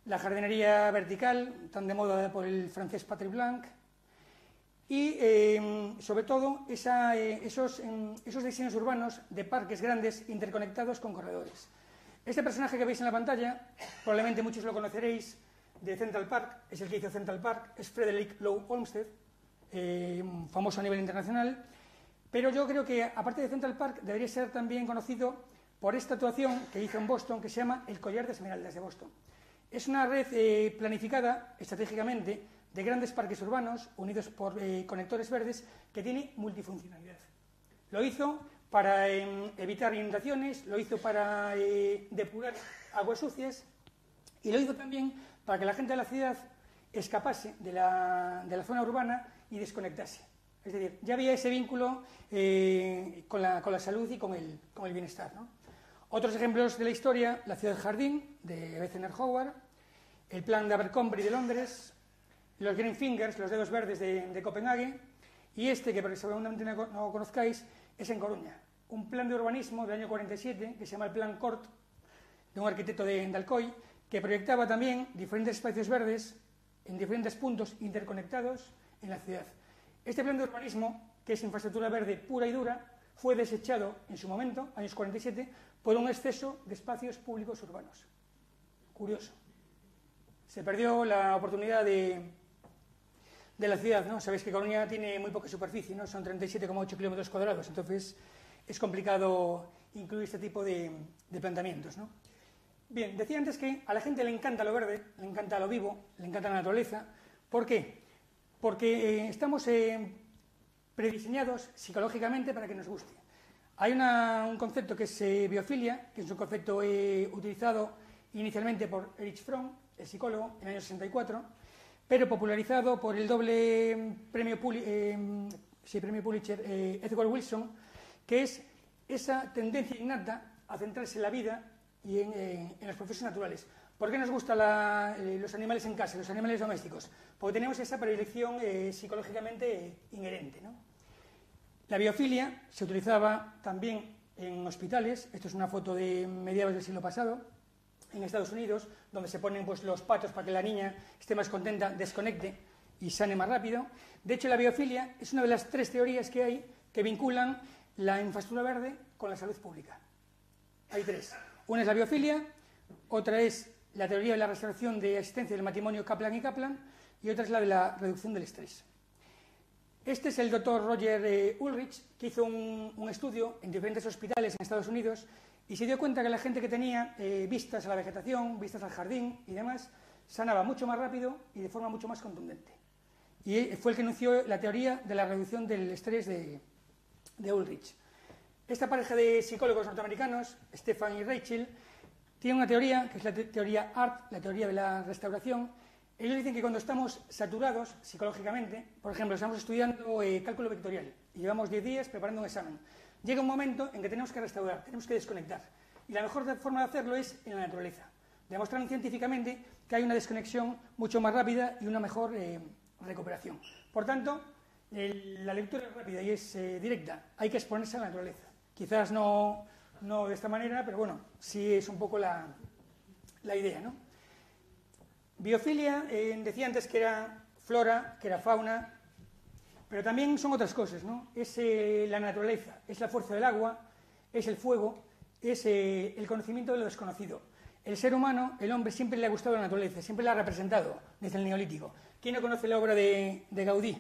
la jardinería vertical, tan de moda por el francés Patrick Blanc, y sobre todo esos diseños urbanos de parques grandes interconectados con corredores. Este personaje que veis en la pantalla, probablemente muchos lo conoceréis, de Central Park, es el que hizo Central Park, es Frederick Law Olmsted, famoso a nivel internacional, pero yo creo que aparte de Central Park debería ser también conocido por esta actuación que hizo en Boston, que se llama el Collar de Esmeraldas de Boston. Es una red planificada estratégicamente de grandes parques urbanos unidos por conectores verdes que tiene multifuncionalidad. Lo hizo para evitar inundaciones, lo hizo para depurar aguas sucias y lo hizo también para que la gente de la ciudad escapase de la zona urbana y desconectase. Es decir, ya había ese vínculo con la salud y con el bienestar, ¿no? Otros ejemplos de la historia, la ciudad jardín de Eisenhower, el plan de Abercrombie de Londres, los Green Fingers, los dedos verdes de Copenhague, y este, que seguramente no conozcáis, es en Coruña. Un plan de urbanismo del año 47, que se llama el Plan Cort, de un arquitecto de Alcoy, que proyectaba también diferentes espacios verdes en diferentes puntos interconectados en la ciudad. Este plan de urbanismo, que es infraestructura verde pura y dura, fue desechado en su momento, años 47, por un exceso de espacios públicos urbanos. Curioso. Se perdió la oportunidad de la ciudad, ¿no? Sabéis que Coruña tiene muy poca superficie, ¿no? Son 37,8 kilómetros cuadrados, entonces es complicado incluir este tipo de planteamientos, ¿no? Bien, decía antes que a la gente le encanta lo verde, le encanta lo vivo, le encanta la naturaleza. ¿Por qué? Porque estamos prediseñados psicológicamente para que nos guste. Hay un concepto que es biofilia, que es un concepto utilizado inicialmente por Erich Fromm, el psicólogo, en el año 64, pero popularizado por el doble premio Pulitzer Edward Wilson, que es esa tendencia innata a centrarse en la vida y en los procesos naturales. ¿Por qué nos gustan los animales en casa, los animales domésticos? Porque tenemos esa predilección psicológicamente inherente, ¿no? La biofilia se utilizaba también en hospitales. Esto es una foto de mediados del siglo pasado, en Estados Unidos, donde se ponen pues, los patos para que la niña esté más contenta, desconecte y sane más rápido. De hecho, la biofilia es una de las 3 teorías que hay que vinculan la infraestructura verde con la salud pública. Hay 3. Una es la biofilia, otra es la teoría de la restauración de existencia del matrimonio Kaplan y Kaplan, y otra es la de la reducción del estrés. Este es el doctor Roger Ulrich, que hizo un estudio en diferentes hospitales en Estados Unidos y se dio cuenta que la gente que tenía vistas a la vegetación, vistas al jardín y demás, sanaba mucho más rápido y de forma mucho más contundente. Y fue el que anunció la teoría de la reducción del estrés de Ulrich. Esta pareja de psicólogos norteamericanos, Stefan y Rachel, tiene una teoría, que es la teoría ART, la teoría de la restauración. Ellos dicen que cuando estamos saturados psicológicamente, por ejemplo, estamos estudiando cálculo vectorial y llevamos 10 días preparando un examen, llega un momento en que tenemos que restaurar, tenemos que desconectar. Y la mejor forma de hacerlo es en la naturaleza. Demostraron científicamente que hay una desconexión mucho más rápida y una mejor recuperación. Por tanto, la lectura es rápida y es directa. Hay que exponerse a la naturaleza. Quizás no de esta manera, pero bueno, sí es un poco la idea, ¿no? Biofilia, decía antes que era flora, que era fauna, pero también son otras cosas, ¿no? Es la naturaleza, es la fuerza del agua, es el fuego, es el conocimiento de lo desconocido. El ser humano, el hombre, siempre le ha gustado la naturaleza, siempre la ha representado desde el Neolítico. ¿Quién no conoce la obra de Gaudí?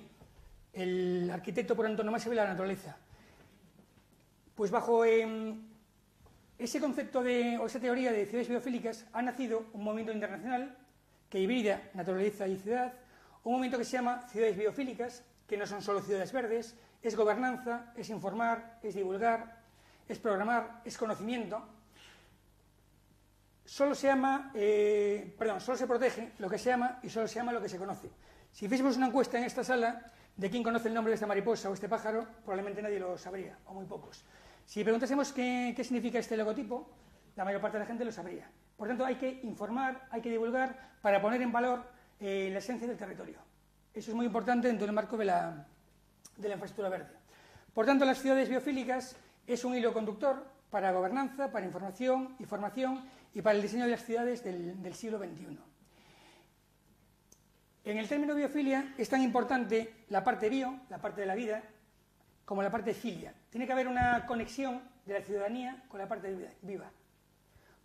El arquitecto por antonomasia de la naturaleza. Pues bajo ese concepto o esa teoría de ciudades biofílicas ha nacido un movimiento internacional que hibrida naturaleza y ciudad, un movimiento que se llama ciudades biofílicas, que no son solo ciudades verdes, es gobernanza, es informar, es divulgar, es programar, es conocimiento. Solo se protege lo que se ama y solo se ama lo que se conoce. Si hiciésemos una encuesta en esta sala de quién conoce el nombre de esta mariposa o este pájaro, probablemente nadie lo sabría, o muy pocos. Si preguntásemos qué significa este logotipo, la mayor parte de la gente lo sabría. Por tanto, hay que informar, hay que divulgar para poner en valor la esencia del territorio. Eso es muy importante dentro del marco de la infraestructura verde. Por tanto, las ciudades biofílicas es un hilo conductor para gobernanza, para información y formación y para el diseño de las ciudades del siglo XXI. En el término biofilia es tan importante la parte bio, la parte de la vida, como la parte filia. Tiene que haber una conexión de la ciudadanía con la parte viva.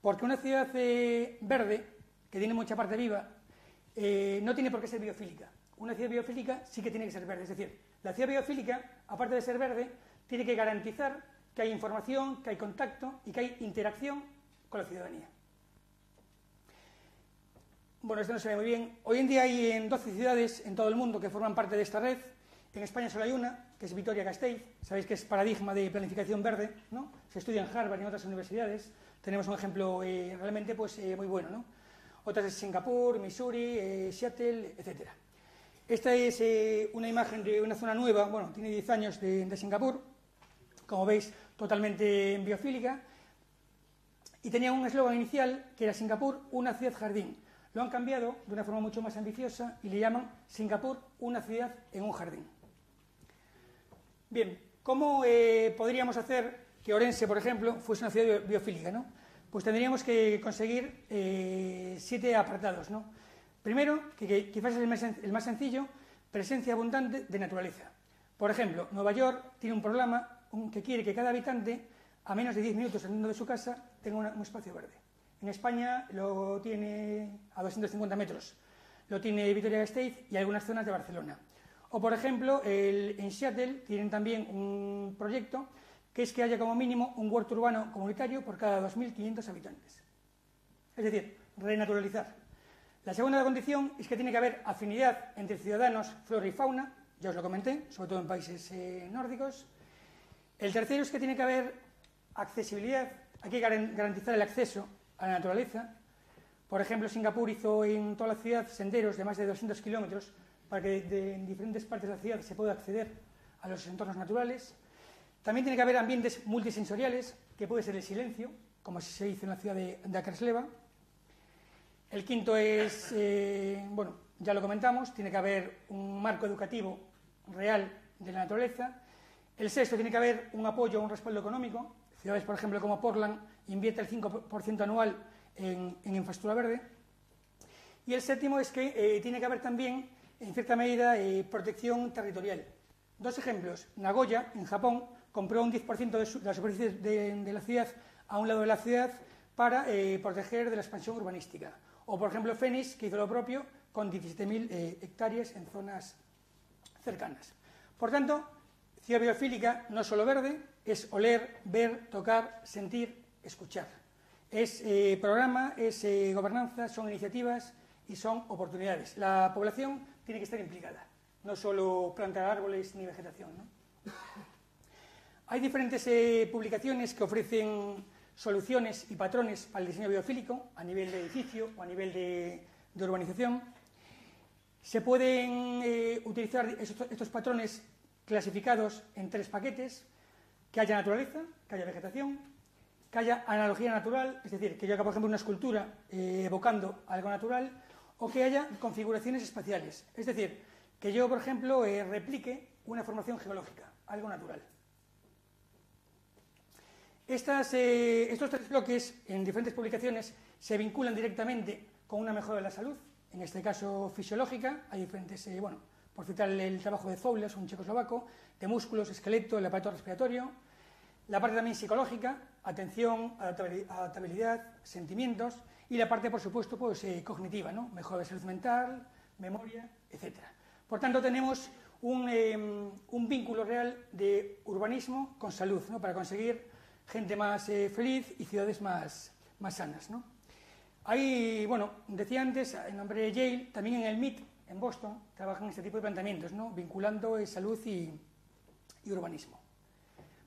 Porque una ciudad verde, que tiene mucha parte viva, no tiene por qué ser biofílica. Una ciudad biofílica sí que tiene que ser verde. Es decir, la ciudad biofílica, aparte de ser verde, tiene que garantizar que hay información, que hay contacto y que hay interacción con la ciudadanía. Bueno, esto no se ve muy bien. Hoy en día hay en 12 ciudades en todo el mundo que forman parte de esta red. En España solo hay una, que es Vitoria-Gasteiz. Sabéis que es paradigma de planificación verde, ¿no? Se estudia en Harvard y en otras universidades. Tenemos un ejemplo realmente muy bueno, ¿no? Otras es Singapur, Missouri, Seattle, etc. Esta es una imagen de una zona nueva, bueno, tiene 10 años de Singapur, como veis, totalmente biofílica, y tenía un eslogan inicial que era Singapur, una ciudad jardín. Lo han cambiado de una forma mucho más ambiciosa y le llaman Singapur, una ciudad en un jardín. Bien, ¿cómo podríamos hacer que Orense, por ejemplo, fuese una ciudad biofílica, ¿no? Pues tendríamos que conseguir 7 apartados, ¿no? Primero, que quizás es el más sencillo, presencia abundante de naturaleza. Por ejemplo, Nueva York tiene un programa que quiere que cada habitante, a menos de 10 minutos saliendo de su casa, tenga un espacio verde. En España lo tiene a 250 metros, lo tiene Vitoria-Gasteiz y algunas zonas de Barcelona. O, por ejemplo, en Seattle tienen también un proyecto que es que haya como mínimo un huerto urbano comunitario por cada 2.500 habitantes. Es decir, renaturalizar. La segunda condición es que tiene que haber afinidad entre ciudadanos, flora y fauna, ya os lo comenté, sobre todo en países nórdicos. El tercero es que tiene que haber accesibilidad, hay que garantizar el acceso a la naturaleza. Por ejemplo, Singapur hizo en toda la ciudad senderos de más de 200 kilómetros para que en diferentes partes de la ciudad se pueda acceder a los entornos naturales. También tiene que haber ambientes multisensoriales, que puede ser el silencio, como se hizo en la ciudad de Akersleva. El quinto es, bueno, ya lo comentamos, tiene que haber un marco educativo real de la naturaleza. El sexto, tiene que haber un apoyo, un respaldo económico. Ciudades, por ejemplo, como Portland, invierte el 5% anual en infraestructura verde. Y el séptimo es que tiene que haber también, en cierta medida, protección territorial. Dos ejemplos. Nagoya, en Japón, compró un 10% de la superficie de la ciudad a un lado de la ciudad para proteger de la expansión urbanística. O, por ejemplo, Phoenix, que hizo lo propio con 17.000 hectáreas en zonas cercanas. Por tanto, ciudad biofílica no es solo verde, es oler, ver, tocar, sentir, escuchar. Es programa, es gobernanza, son iniciativas y son oportunidades. La población tiene que estar implicada, no solo plantar árboles ni vegetación, ¿no? Hay diferentes publicaciones que ofrecen soluciones y patrones para el diseño biofílico a nivel de edificio o a nivel de urbanización. Se pueden utilizar estos patrones clasificados en 3 paquetes: que haya naturaleza, que haya vegetación, que haya analogía natural, es decir, que yo haga, por ejemplo, una escultura evocando algo natural, o que haya configuraciones espaciales, es decir, que yo, por ejemplo, replique una formación geológica, algo natural. Estos 3 bloques, en diferentes publicaciones, se vinculan directamente con una mejora de la salud, en este caso fisiológica. Hay diferentes, bueno, por citar el trabajo de Fowles, un checoslovaco, de músculos, esqueleto, el aparato respiratorio. La parte también psicológica, atención, adaptabilidad, sentimientos, y la parte, por supuesto, pues, cognitiva, ¿no? Mejora de salud mental, memoria, etc. Por tanto, tenemos un vínculo real de urbanismo con salud, ¿no? Para conseguir gente más feliz y ciudades más sanas, ¿no? Hay, bueno, decía antes, en nombre de Yale, también en el MIT, en Boston, trabajan este tipo de planteamientos, ¿no? Vinculando salud y urbanismo,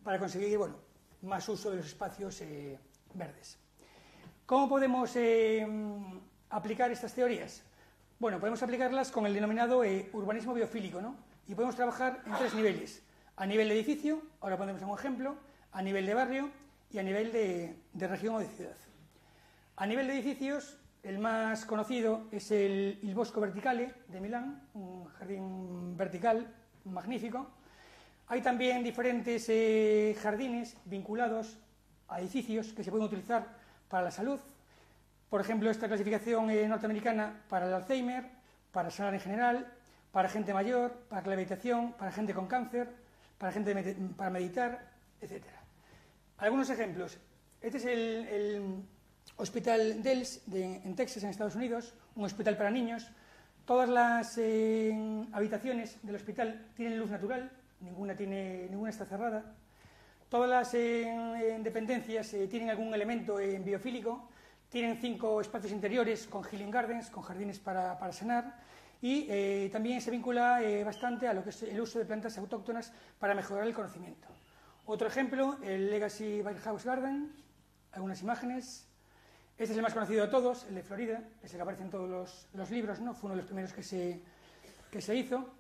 para conseguir, bueno, más uso de los espacios verdes. ¿Cómo podemos aplicar estas teorías? Bueno, podemos aplicarlas con el denominado urbanismo biofílico, ¿no? Y podemos trabajar en 3 niveles: a nivel de edificio, ahora ponemos un ejemplo, a nivel de barrio y a nivel de región o de ciudad. A nivel de edificios, el más conocido es el Il Bosco Verticale de Milán, un jardín vertical magnífico. Hay también diferentes jardines vinculados a edificios que se pueden utilizar para la salud. Por ejemplo, esta clasificación norteamericana para el Alzheimer, para sanar en general, para gente mayor, para la habitación, para gente con cáncer, para meditar, etc. Algunos ejemplos. Este es el Hospital Dells en Texas, en Estados Unidos, un hospital para niños. Todas las habitaciones del hospital tienen luz natural, ninguna está cerrada. Todas las dependencias tienen algún elemento biofílico. Tienen 5 espacios interiores con healing gardens, con jardines para sanar. Y también se vincula bastante a lo que es el uso de plantas autóctonas para mejorar el conocimiento. Otro ejemplo, el Legacy Whitehouse Garden, algunas imágenes. Este es el más conocido de todos, el de Florida, es el que aparece en todos los libros, ¿no? Fue uno de los primeros que se hizo.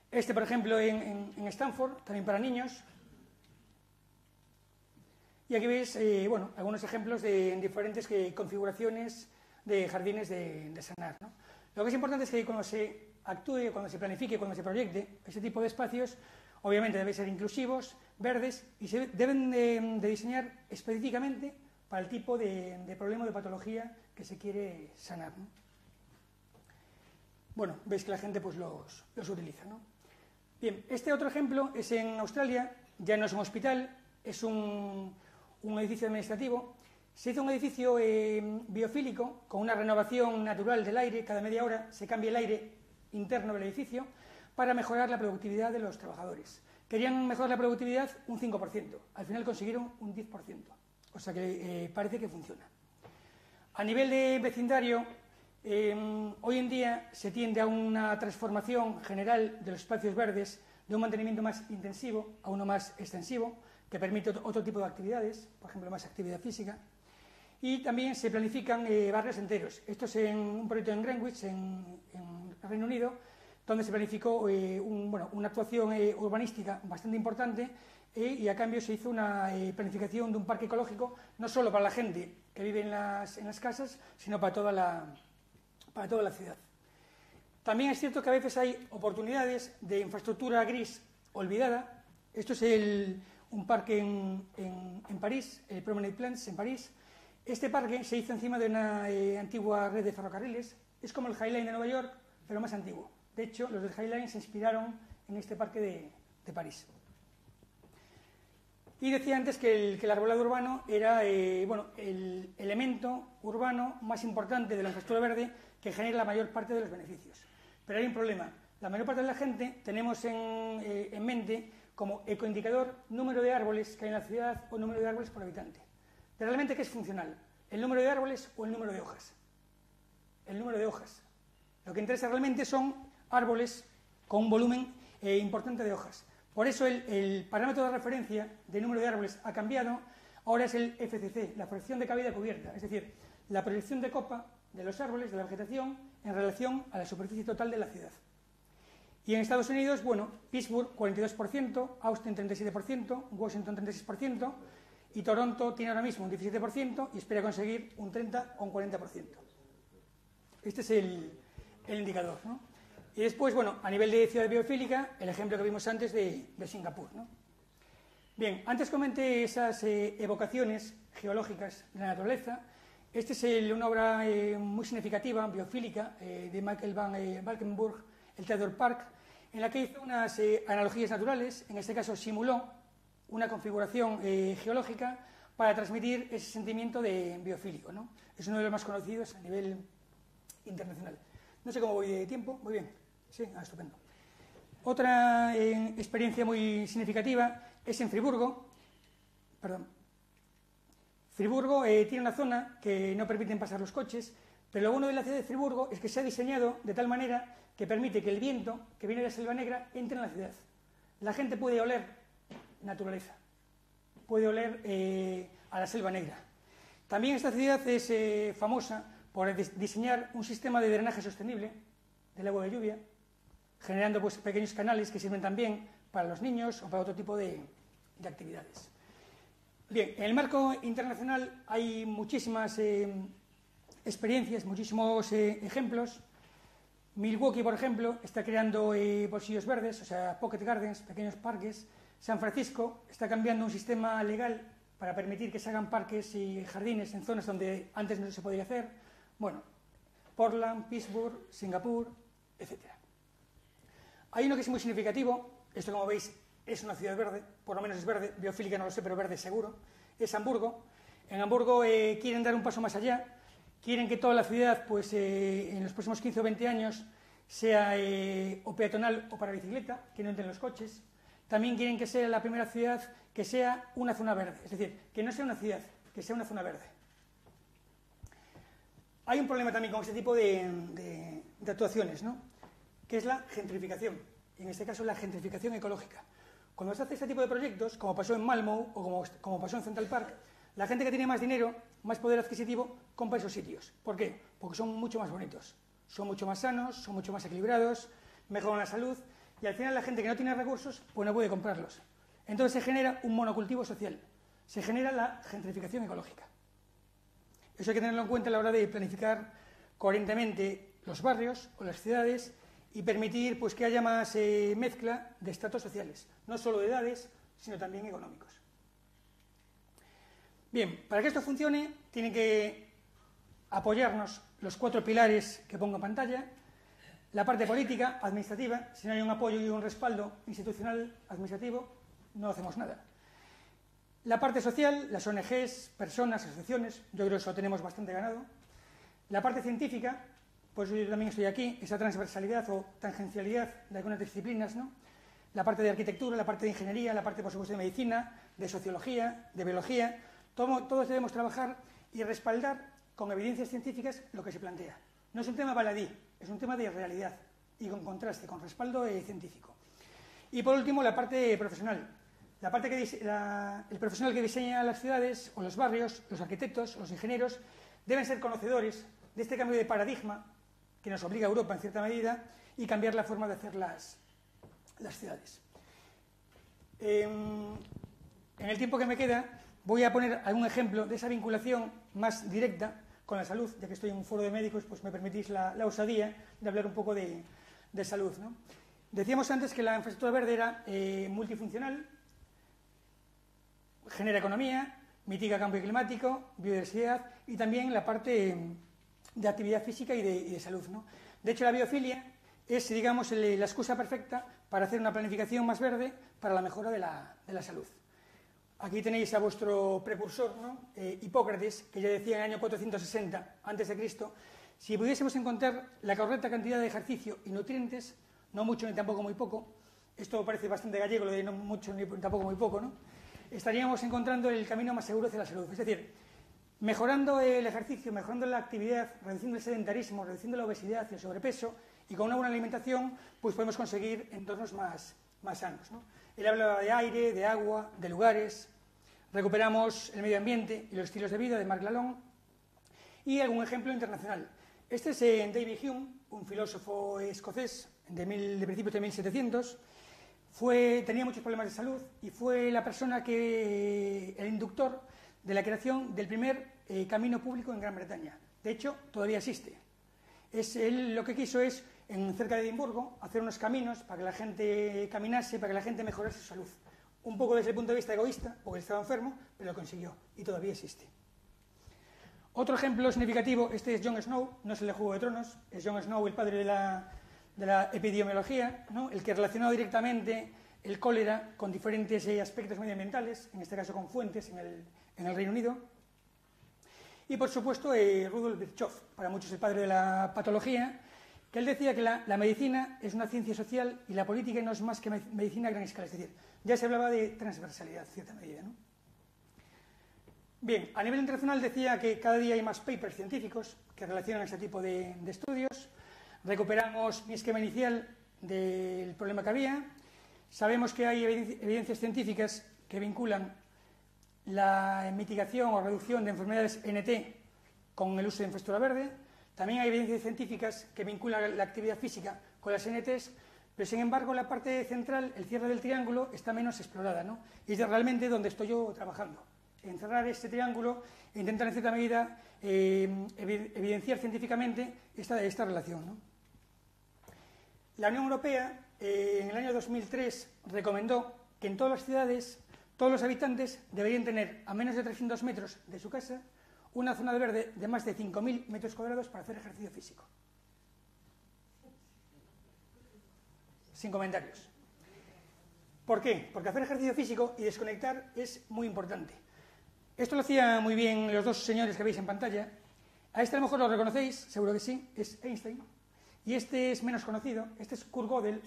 Este, por ejemplo, en Stanford, también para niños. Y aquí veis, bueno, algunos ejemplos de diferentes configuraciones de jardines de sanar, ¿no? Lo que es importante es que cuando se actúe, cuando se planifique, cuando se proyecte ese tipo de espacios, obviamente deben ser inclusivos, verdes, y se deben de diseñar específicamente para el tipo de problema o de patología que se quiere sanar, ¿no? Bueno, veis que la gente pues los utiliza, ¿no? Bien, este otro ejemplo es en Australia, ya no es un hospital, es un edificio administrativo. Se hizo un edificio biofílico con una renovación natural del aire, cada media hora se cambia el aire interno del edificio para mejorar la productividad de los trabajadores. Querían mejorar la productividad un 5%, al final consiguieron un 10%, o sea que parece que funciona. A nivel de vecindario, Hoy en día se tiende a una transformación general de los espacios verdes, de un mantenimiento más intensivo a uno más extensivo, que permite otro tipo de actividades, por ejemplo, más actividad física. Y también se planifican barrios enteros. Esto es en un proyecto en Greenwich, en Reino Unido, donde se planificó una actuación urbanística bastante importante y a cambio se hizo una planificación de un parque ecológico, no solo para la gente que vive en las casas, sino para toda la ciudad. También es cierto que a veces hay oportunidades de infraestructura gris olvidada. Esto es un parque en París, el Promenade Plans en París. Este parque se hizo encima de una antigua red de ferrocarriles. Es como el High Line de Nueva York, pero más antiguo. De hecho, los del High Line se inspiraron en este parque de París. Y decía antes que el arbolado urbano era el elemento urbano más importante de la infraestructura verde que genera la mayor parte de los beneficios. Pero hay un problema. La mayor parte de la gente tenemos en mente como ecoindicador número de árboles que hay en la ciudad o número de árboles por habitante. Pero realmente, ¿qué es funcional? ¿El número de árboles o el número de hojas? El número de hojas. Lo que interesa realmente son árboles con un volumen importante de hojas. Por eso el parámetro de referencia de número de árboles ha cambiado. Ahora es el FCC, la proyección de caída cubierta, es decir, la proyección de copa de los árboles, de la vegetación, en relación a la superficie total de la ciudad. Y en Estados Unidos, Pittsburgh 42%, Austin 37%, Washington 36%, y Toronto tiene ahora mismo un 17% y espera conseguir un 30 o un 40%. Este es el indicador, ¿no? Y después, a nivel de ciudad biofílica, el ejemplo que vimos antes de Singapur, ¿no? Bien, antes comenté esas evocaciones geológicas de la naturaleza. Esta es una obra muy significativa, biofílica, de Michael van Valkenburg, el Theodore Park, en la que hizo unas analogías naturales. En este caso simuló una configuración geológica para transmitir ese sentimiento de biofílico, ¿no? Es uno de los más conocidos a nivel internacional. No sé cómo voy de tiempo. Muy bien. Sí, estupendo. Otra experiencia muy significativa es en Friburgo. Friburgo tiene una zona que no permiten pasar los coches, pero lo bueno de la ciudad de Friburgo es que se ha diseñado de tal manera que permite que el viento que viene de la Selva Negra entre en la ciudad. La gente puede oler naturaleza, puede oler a la Selva Negra. También esta ciudad es famosa por diseñar un sistema de drenaje sostenible del agua de lluvia, generando pequeños canales que sirven también para los niños o para otro tipo de actividades. Bien, en el marco internacional hay muchísimas experiencias, muchísimos ejemplos. Milwaukee, por ejemplo, está creando bolsillos verdes, o sea, pocket gardens, pequeños parques. San Francisco está cambiando un sistema legal para permitir que se hagan parques y jardines en zonas donde antes no se podía hacer. Portland, Pittsburgh, Singapur, etc. Hay uno que es muy significativo. Esto, como veis, es una ciudad verde, por lo menos es verde, biofílica no lo sé, pero verde seguro. Es Hamburgo. En Hamburgo quieren dar un paso más allá. Quieren que toda la ciudad, en los próximos 15 o 20 años, sea o peatonal o para bicicleta, que no entren los coches. También quieren que sea la primera ciudad que sea una zona verde, es decir, que no sea una ciudad, que sea una zona verde. Hay un problema también con este tipo de actuaciones, ¿no? Que es la gentrificación, y en este caso la gentrificación ecológica. Cuando se hace este tipo de proyectos, como pasó en Malmö o como pasó en Central Park, la gente que tiene más dinero, más poder adquisitivo, compra esos sitios. ¿Por qué? Porque son mucho más bonitos, son mucho más sanos, son mucho más equilibrados, mejoran la salud, y al final la gente que no tiene recursos, pues no puede comprarlos. Entonces se genera un monocultivo social, se genera la gentrificación ecológica. Eso hay que tenerlo en cuenta a la hora de planificar coherentemente los barrios o las ciudades y permitir que haya más mezcla de estratos sociales, no solo de edades, sino también económicos. Bien, para que esto funcione, tienen que apoyarnos los 4 pilares que pongo en pantalla. La parte política, administrativa. Si no hay un apoyo y un respaldo institucional, administrativo, no hacemos nada. La parte social, las ONGs, personas, asociaciones, yo creo que eso lo tenemos bastante ganado. La parte científica, pues yo también estoy aquí, esa transversalidad o tangencialidad de algunas disciplinas, ¿no? La parte de arquitectura, la parte de ingeniería, la parte, por supuesto, de medicina, de sociología, de biología. Todos debemos trabajar y respaldar con evidencias científicas lo que se plantea. No es un tema baladí, es un tema de realidad y con contraste, con respaldo científico. Y por último, la parte profesional. El profesional que diseña las ciudades o los barrios, los arquitectos, los ingenieros, deben ser conocedores de este cambio de paradigma que nos obliga a Europa en cierta medida y cambiar la forma de hacer las ciudades. En el tiempo que me queda voy a poner algún ejemplo de esa vinculación más directa con la salud, ya que estoy en un foro de médicos, pues me permitís la osadía de hablar un poco de salud, ¿no? Decíamos antes que la infraestructura verde era multifuncional, genera economía, mitiga cambio climático, biodiversidad y también la parte de actividad física y de salud, ¿no? De hecho, la biofilia es, digamos, la excusa perfecta para hacer una planificación más verde para la mejora de la salud. Aquí tenéis a vuestro precursor, ¿no? Hipócrates, que ya decía en el año 460 a.C., si pudiésemos encontrar la correcta cantidad de ejercicio y nutrientes, no mucho ni tampoco muy poco, esto parece bastante gallego, lo de no mucho ni tampoco muy poco, ¿no? Estaríamos encontrando el camino más seguro hacia la salud. Es decir, mejorando el ejercicio, mejorando la actividad, reduciendo el sedentarismo, reduciendo la obesidad y el sobrepeso, y con una buena alimentación, pues podemos conseguir entornos más sanos, ¿no? Él hablaba de aire, de agua, de lugares. Recuperamos el medio ambiente y los estilos de vida de Marc Lalonde. Y algún ejemplo internacional. Este es David Hume, un filósofo escocés de principios de 1700. Tenía muchos problemas de salud y fue la persona el inductor de la creación del primer camino público en Gran Bretaña. De hecho, todavía existe. Él lo que quiso es, cerca de Edimburgo, hacer unos caminos para que la gente caminase, para que la gente mejorase su salud. Un poco desde el punto de vista egoísta, porque estaba enfermo, pero lo consiguió y todavía existe. Otro ejemplo significativo, este es Jon Snow, no es el de Juego de Tronos, es Jon Snow, el padre de la epidemiología, ¿no? El que relacionó directamente el cólera con diferentes aspectos medioambientales, en este caso con fuentes en el Reino Unido. Y por supuesto Rudolf Virchow, para muchos el padre de la patología, que él decía que la medicina es una ciencia social y la política no es más que medicina a gran escala, es decir, ya se hablaba de transversalidad en cierta medida, ¿no? Bien, a nivel internacional decía que cada día hay más papers científicos que relacionan este tipo de estudios. Recuperamos mi esquema inicial del problema que había. Sabemos que hay evidencias científicas que vinculan la mitigación o reducción de enfermedades NT con el uso de infraestructura verde. También hay evidencias científicas que vinculan la actividad física con las NTs, pero sin embargo la parte central, el cierre del triángulo, está menos explorada, ¿no? Y es realmente donde estoy yo trabajando. En cerrar este triángulo e intentar en cierta medida evidenciar científicamente esta relación, ¿no? La Unión Europea en el año 2003 recomendó que en todas las ciudades todos los habitantes deberían tener a menos de 300 metros de su casa una zona de verde de más de 5.000 metros cuadrados para hacer ejercicio físico. Sin comentarios. ¿Por qué? Porque hacer ejercicio físico y desconectar es muy importante. Esto lo hacían muy bien los dos señores que veis en pantalla. A este a lo mejor lo reconocéis, seguro que sí, es Einstein. Y este es menos conocido, este es Kurt Gödel,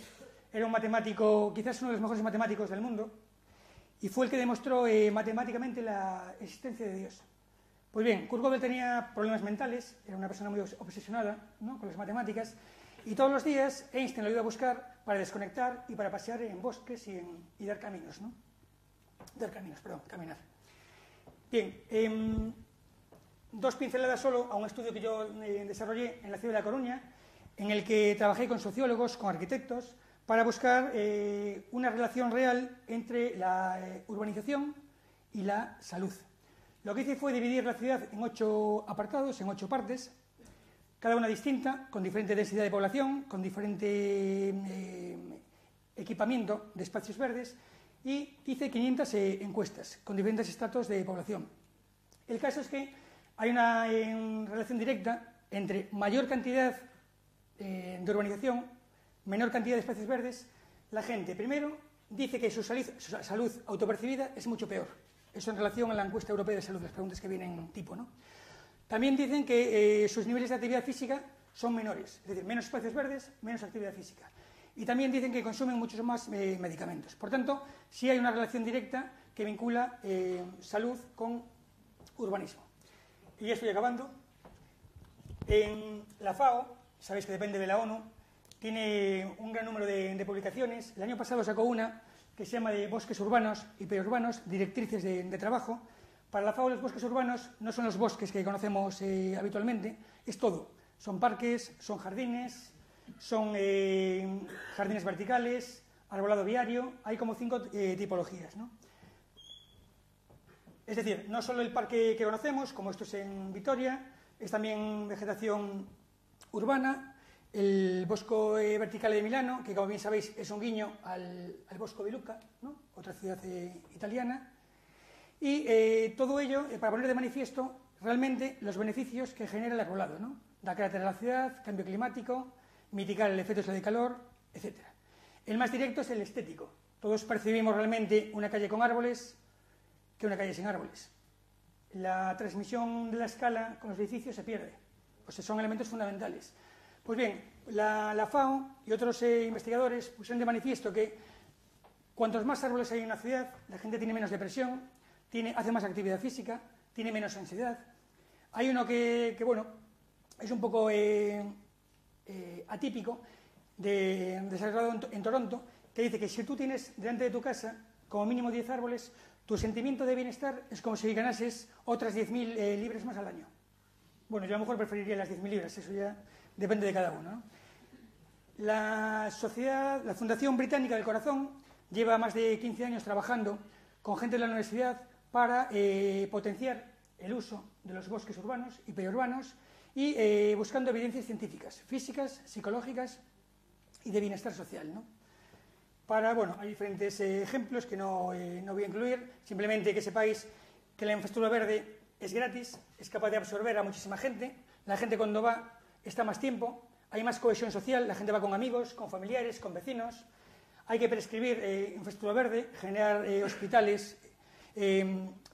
era un matemático, quizás uno de los mejores matemáticos del mundo, y fue el que demostró matemáticamente la existencia de Dios. Pues bien, Kurt Gödel tenía problemas mentales, era una persona muy obsesionada, ¿no?, con las matemáticas, y todos los días Einstein lo iba a buscar para desconectar y para pasear en bosques y dar caminos, ¿no? Caminar. Bien, dos pinceladas solo a un estudio que yo desarrollé en la ciudad de La Coruña, en el que trabajé con sociólogos, con arquitectos, para buscar una relación real entre la urbanización y la salud. Lo que hice fue dividir la ciudad en 8 apartados, en 8 partes, cada una distinta, con diferente densidad de población, con diferente equipamiento de espacios verdes, y hice 500 encuestas con diferentes estratos de población. El caso es que hay una relación directa entre mayor cantidad de urbanización, menor cantidad de espacios verdes. La gente, primero, dice que su salud autopercibida es mucho peor. Eso en relación a la encuesta europea de salud, las preguntas que vienen tipo, ¿no? También dicen que sus niveles de actividad física son menores, es decir, menos espacios verdes, menos actividad física. Y también dicen que consumen muchos más medicamentos. Por tanto, sí hay una relación directa que vincula salud con urbanismo. Y ya estoy acabando. En la FAO, sabéis que depende de la ONU, tiene un gran número de publicaciones. El año pasado sacó una que se llama de bosques urbanos y periurbanos, directrices de trabajo. Para la FAO los bosques urbanos no son los bosques que conocemos habitualmente, es todo. Son parques, son jardines, son jardines verticales, arbolado viario, hay como 5 tipologías, ¿no? Es decir, no solo el parque que conocemos, como esto es en Vitoria, es también vegetación urbana, el bosco vertical de Milano, que como bien sabéis es un guiño al bosco de Lucca, ¿no? Otra ciudad italiana, y todo ello para poner de manifiesto realmente los beneficios que genera el arbolado, ¿no? Da carácter a la ciudad, cambio climático, mitigar el efecto de calor, etc. El más directo es el estético. Todos percibimos realmente una calle con árboles que una calle sin árboles. La transmisión de la escala con los edificios se pierde. Pues son elementos fundamentales. Pues bien, la FAO y otros investigadores pusieron de manifiesto que cuantos más árboles hay en una ciudad, la gente tiene menos depresión, hace más actividad física, tiene menos ansiedad. Hay uno que bueno, es un poco atípico, desarrollado en Toronto, que dice que si tú tienes delante de tu casa como mínimo 10 árboles, tu sentimiento de bienestar es como si ganases otras 10.000 libras más al año. Bueno, yo a lo mejor preferiría las 10.000 libras, eso ya depende de cada uno, ¿no? La Fundación Británica del Corazón lleva más de 15 años trabajando con gente de la universidad para potenciar el uso de los bosques urbanos y periurbanos y buscando evidencias científicas, físicas, psicológicas y de bienestar social, ¿no? Bueno, hay diferentes ejemplos que no voy a incluir, simplemente que sepáis que la infraestructura verde es gratis, es capaz de absorber a muchísima gente, la gente cuando va está más tiempo, hay más cohesión social, la gente va con amigos, con familiares, con vecinos, hay que prescribir infraestructura verde, generar hospitales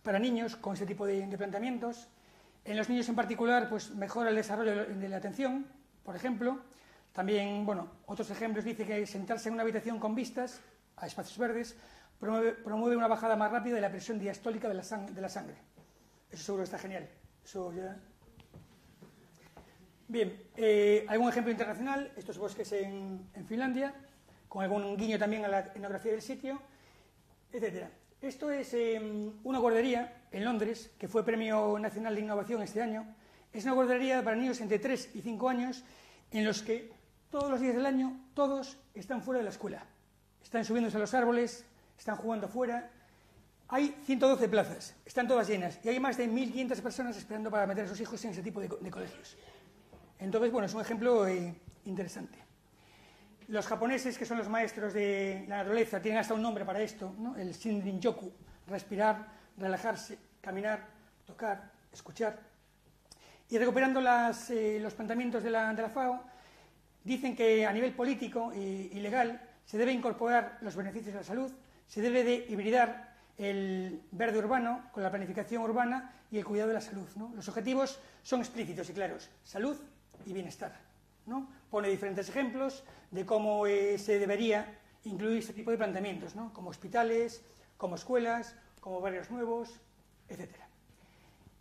para niños con ese tipo de planteamientos. En los niños en particular, pues mejora el desarrollo de la atención, por ejemplo. También, bueno, otros ejemplos dice que sentarse en una habitación con vistas a espacios verdes promueve una bajada más rápida de la presión diastólica de la sangre. Eso seguro está genial. Eso ya... Bien, algún ejemplo internacional, estos bosques en Finlandia, con algún guiño también a la etnografía del sitio, etc. Esto es una guardería en Londres, que fue Premio Nacional de Innovación este año. Es una guardería para niños entre 3 y 5 años en los que todos los días del año, todos están fuera de la escuela. Están subiéndose a los árboles, están jugando fuera. Hay 112 plazas, están todas llenas, y hay más de 1.500 personas esperando para meter a sus hijos en ese tipo de colegios. Entonces, bueno, es un ejemplo interesante. Los japoneses, que son los maestros de la naturaleza, tienen hasta un nombre para esto, ¿no? El Shinrin-yoku, respirar, relajarse, caminar, tocar, escuchar. Y recuperando los planteamientos de la FAO, dicen que a nivel político y legal se debe incorporar los beneficios de la salud, se debe de hibridar el verde urbano con la planificación urbana y el cuidado de la salud, ¿no? Los objetivos son explícitos y claros, salud y bienestar, ¿no? Pone diferentes ejemplos de cómo se debería incluir este tipo de planteamientos, ¿no? Como hospitales, como escuelas, como barrios nuevos, etc.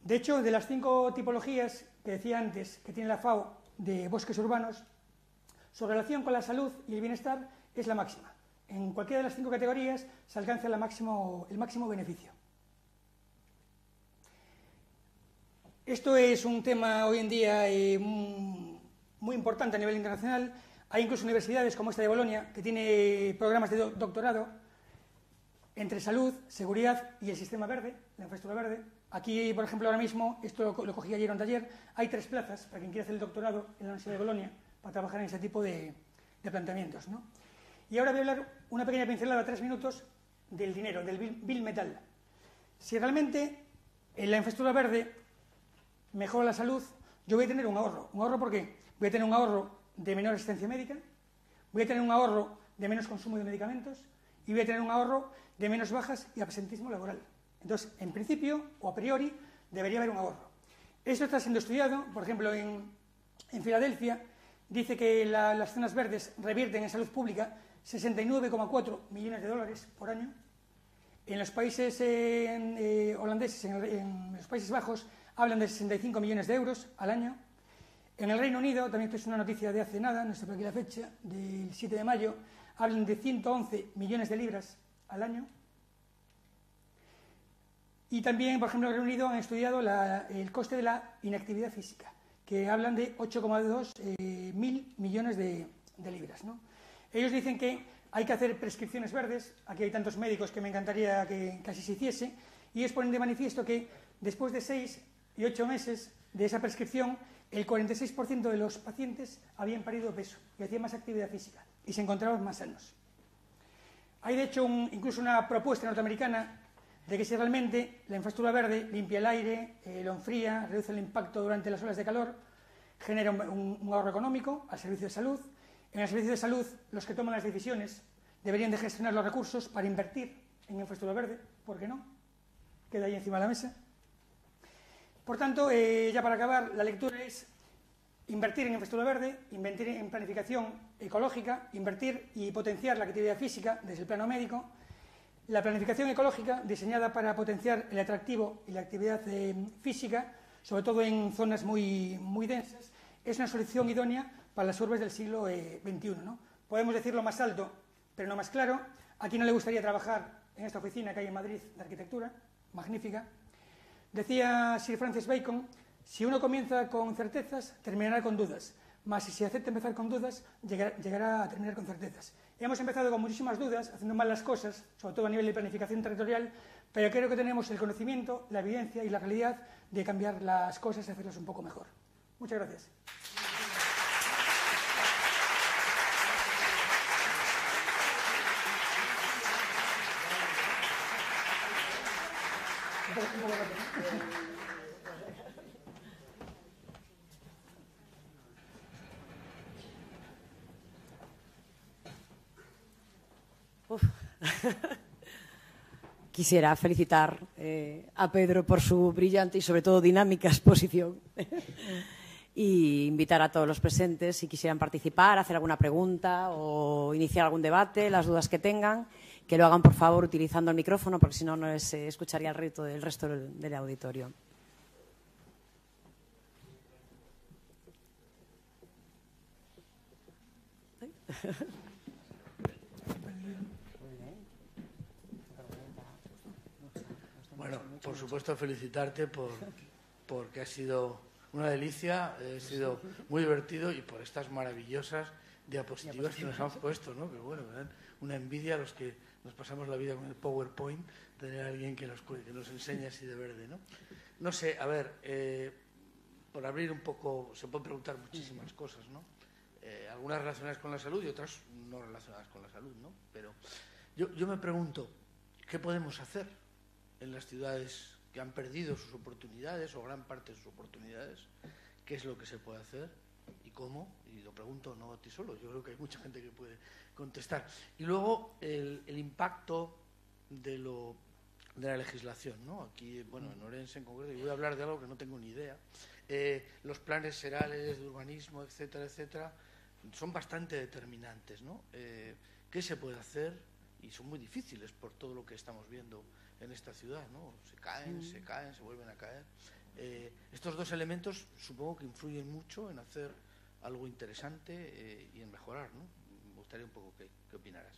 De hecho, de las 5 tipologías que decía antes que tiene la FAO de bosques urbanos, su relación con la salud y el bienestar es la máxima. En cualquiera de las 5 categorías se alcanza el máximo beneficio. Esto es un tema hoy en día muy importante a nivel internacional. Hay incluso universidades como esta de Bolonia que tiene programas de doctorado entre salud, seguridad y el sistema verde, la infraestructura verde. Aquí, por ejemplo, ahora mismo, esto lo cogí ayer o anteayer, hay 3 plazas para quien quiera hacer el doctorado en la Universidad de Bolonia para trabajar en ese tipo de planteamientos, ¿no? Y ahora voy a hablar una pequeña pincelada, 3 minutos, del dinero, del bill metal. Si realmente en la infraestructura verde mejora la salud, yo voy a tener un ahorro. ¿Un ahorro por qué? Voy a tener un ahorro de menor asistencia médica, voy a tener un ahorro de menos consumo de medicamentos y voy a tener un ahorro de menos bajas y absentismo laboral. Entonces, en principio o a priori, debería haber un ahorro. Esto está siendo estudiado, por ejemplo, en Filadelfia, dice que las zonas verdes revierten en salud pública 69,4 millones de dólares por año. En los países holandeses, en los Países Bajos, hablan de 65 millones de euros al año. En el Reino Unido, también esto es una noticia de hace nada, no sé por aquí la fecha, del 7 de mayo, hablan de 111 millones de libras al año. Y también, por ejemplo, en el Reino Unido han estudiado el coste de la inactividad física, que hablan de 8,2 mil millones de libras, ¿no? Ellos dicen que hay que hacer prescripciones verdes, aquí hay tantos médicos que me encantaría que así se hiciese, y ellos ponen de manifiesto que después de 6 y 8 meses de esa prescripción, el 46% de los pacientes habían perdido peso y hacían más actividad física y se encontraban más sanos. Hay de hecho incluso una propuesta norteamericana de que si realmente la infraestructura verde limpia el aire, lo enfría, reduce el impacto durante las olas de calor, genera un ahorro económico al servicio de salud. En el servicio de salud, los que toman las decisiones deberían de gestionar los recursos para invertir en infraestructura verde, ¿por qué no? Queda ahí encima de la mesa. Por tanto, ya para acabar, la lectura es invertir en infraestructura verde, invertir en planificación ecológica, invertir y potenciar la actividad física desde el plano médico. La planificación ecológica, diseñada para potenciar el atractivo y la actividad física, sobre todo en zonas muy densas, es una solución idónea para las urbes del siglo XXI, ¿no? Podemos decirlo más alto, pero no más claro. ¿A quién no le gustaría trabajar en esta oficina que hay en Madrid de arquitectura? Magnífica. Decía Sir Francis Bacon, si uno comienza con certezas, terminará con dudas, mas si acepta empezar con dudas, llegará a terminar con certezas. Hemos empezado con muchísimas dudas, haciendo mal las cosas, sobre todo a nivel de planificación territorial, pero creo que tenemos el conocimiento, la evidencia y la realidad de cambiar las cosas y hacerlas un poco mejor. Muchas gracias. Quisiera felicitar a Pedro por su brillante y sobre todo dinámica exposición y invitar a todos los presentes, si quisieran participar, hacer alguna pregunta o iniciar algún debate, las dudas que tengan, que lo hagan por favor utilizando el micrófono, porque si no, no se escucharía el resto del auditorio. Bueno, por supuesto felicitarte porque ha sido una delicia, ha sido muy divertido y por estas maravillosas diapositivas que nos han puesto, ¿no? Que bueno, me dan una envidia a los que nos pasamos la vida con el PowerPoint, tener a alguien que nos enseñe así de verde, ¿no? No sé, a ver, por abrir un poco, se pueden preguntar muchísimas cosas, ¿no? Algunas relacionadas con la salud y otras no relacionadas con la salud, ¿no? Pero yo me pregunto, ¿qué podemos hacer en las ciudades que han perdido sus oportunidades o gran parte de sus oportunidades? ¿Qué es lo que se puede hacer y cómo? Y lo pregunto no a ti solo, yo creo que hay mucha gente que puede contestar. Y luego el impacto de la legislación, ¿no? Aquí, bueno, en Orense en concreto, y voy a hablar de algo que no tengo ni idea. Los planes serales de urbanismo, etcétera, etcétera, son bastante determinantes, ¿no? ¿Qué se puede hacer? Y son muy difíciles por todo lo que estamos viendo en esta ciudad, ¿no? Se caen, se vuelven a caer. Estos dos elementos supongo que influyen mucho en hacer algo interesante y en mejorar, ¿no? Me gustaría un poco que opinaras.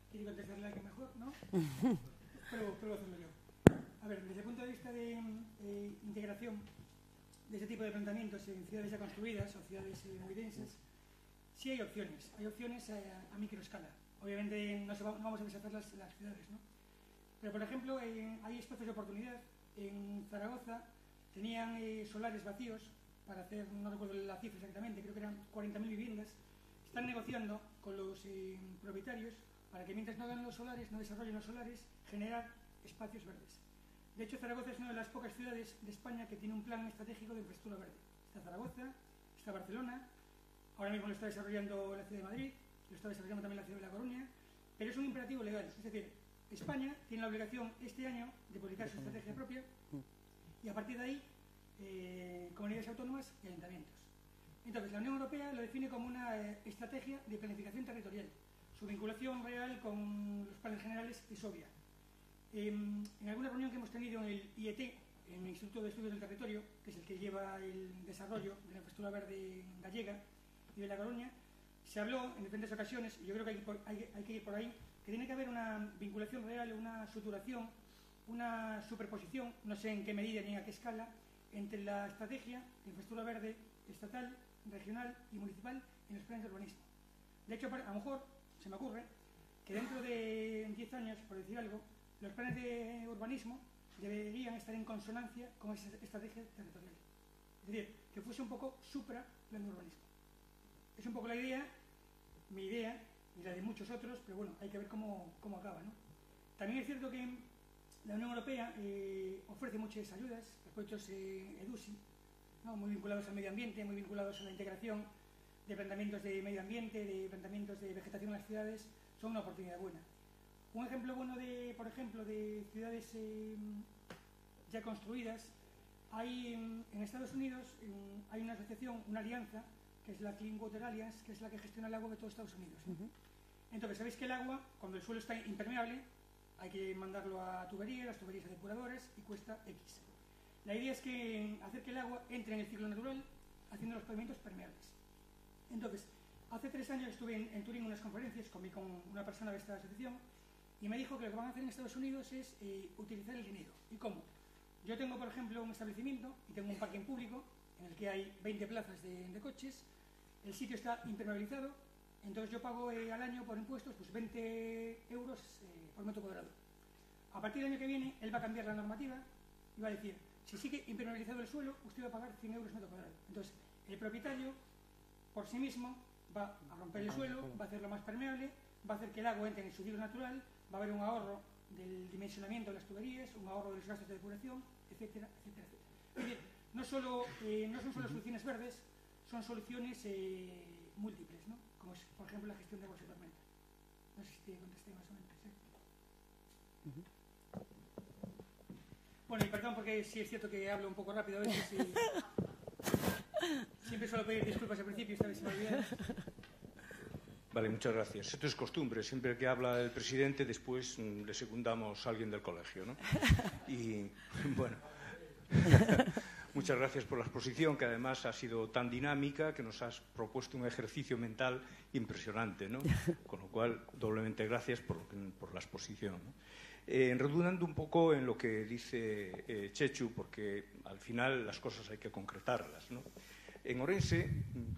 ¿Quiere contestarle a que mejor, no? Pruebo a hacerlo yo. A ver, desde el punto de vista de integración de ese tipo de planteamientos en ciudades ya construidas o ciudades muy densas, sí hay opciones a microescala. Obviamente no vamos a deshacer las ciudades, ¿no? Pero, por ejemplo, hay espacios de oportunidad. En Zaragoza tenían solares vacíos para hacer, no recuerdo la cifra exactamente, creo que eran 40.000 viviendas. Están negociando con los propietarios para que mientras no hagan los solares, no desarrollen los solares, generar espacios verdes. De hecho, Zaragoza es una de las pocas ciudades de España que tiene un plan estratégico de infraestructura verde. Está Zaragoza, está Barcelona, ahora mismo lo está desarrollando la ciudad de Madrid, lo está desarrollando también la ciudad de La Coruña, pero es un imperativo legal. Es decir, España tiene la obligación este año de publicar su estrategia propia y a partir de ahí comunidades autónomas y ayuntamientos. Entonces, la Unión Europea lo define como una estrategia de planificación territorial. Su vinculación real con los planes generales es obvia. En alguna reunión que hemos tenido en el IET, en el Instituto de Estudios del Territorio, que es el que lleva el desarrollo de la infraestructura verde gallega y de La Coruña, se habló en diferentes ocasiones, y yo creo que hay que ir por ahí, que tiene que haber una vinculación real, una suturación, una superposición, no sé en qué medida ni a qué escala, entre la estrategia de infraestructura verde estatal, regional y municipal en los planes de urbanismo. De hecho, a lo mejor se me ocurre que dentro de 10 años, por decir algo, los planes de urbanismo deberían estar en consonancia con esa estrategia territorial. Es decir, que fuese un poco supra plan de urbanismo. Es un poco la idea, mi idea y la de muchos otros, pero bueno, hay que ver cómo acaba, ¿no? También es cierto que la Unión Europea ofrece muchas ayudas, los proyectos EDUSI, ¿no? Muy vinculados al medio ambiente, muy vinculados a la integración de planteamientos de medio ambiente, de planteamientos de vegetación en las ciudades, son una oportunidad buena. Un ejemplo bueno, por ejemplo, de ciudades ya construidas, hay en Estados Unidos hay una asociación, una alianza, que es la Clean Water Alliance, que es la que gestiona el agua de todo Estados Unidos. Entonces, sabéis que el agua, cuando el suelo está impermeable, hay que mandarlo a tuberías, las tuberías a depuradoras, y cuesta X. La idea es que hacer que el agua entre en el ciclo natural, haciendo los pavimentos permeables. Entonces, hace 3 años estuve en Turín en unas conferencias, comí con una persona de esta asociación, y me dijo que lo que van a hacer en Estados Unidos es utilizar el dinero. ¿Y cómo? Yo tengo, por ejemplo, un establecimiento y tengo un parking público en el que hay 20 plazas de coches, el sitio está impermeabilizado, entonces yo pago al año por impuestos pues 20 euros por metro cuadrado. A partir del año que viene, él va a cambiar la normativa y va a decir, si sigue impermeabilizado el suelo, usted va a pagar 100 euros metro cuadrado. Entonces, el propietario, por sí mismo, va a romper el suelo, va a hacerlo más permeable, va a hacer que el agua entre en su ciclo natural, va a haber un ahorro del dimensionamiento de las tuberías, un ahorro de los gastos de depuración, etcétera, etcétera, etcétera. Es decir, no son solo soluciones verdes, son soluciones múltiples, ¿no? Como es, por ejemplo, la gestión de aguas y tormenta. No sé si te contesté más o menos. Bueno, y perdón porque sí es cierto que hablo un poco rápido a veces y siempre suelo pedir disculpas al principio, esta vez se me olvidó. Vale, muchas gracias. Esto es costumbre. Siempre que habla el presidente, después le secundamos a alguien del colegio, ¿no? Y, bueno, muchas gracias por la exposición, que además ha sido tan dinámica que nos has propuesto un ejercicio mental impresionante, ¿no? Con lo cual, doblemente gracias por la exposición, ¿no? Redundando un poco en lo que dice Chechu, porque al final las cosas hay que concretarlas, ¿no? En Orense,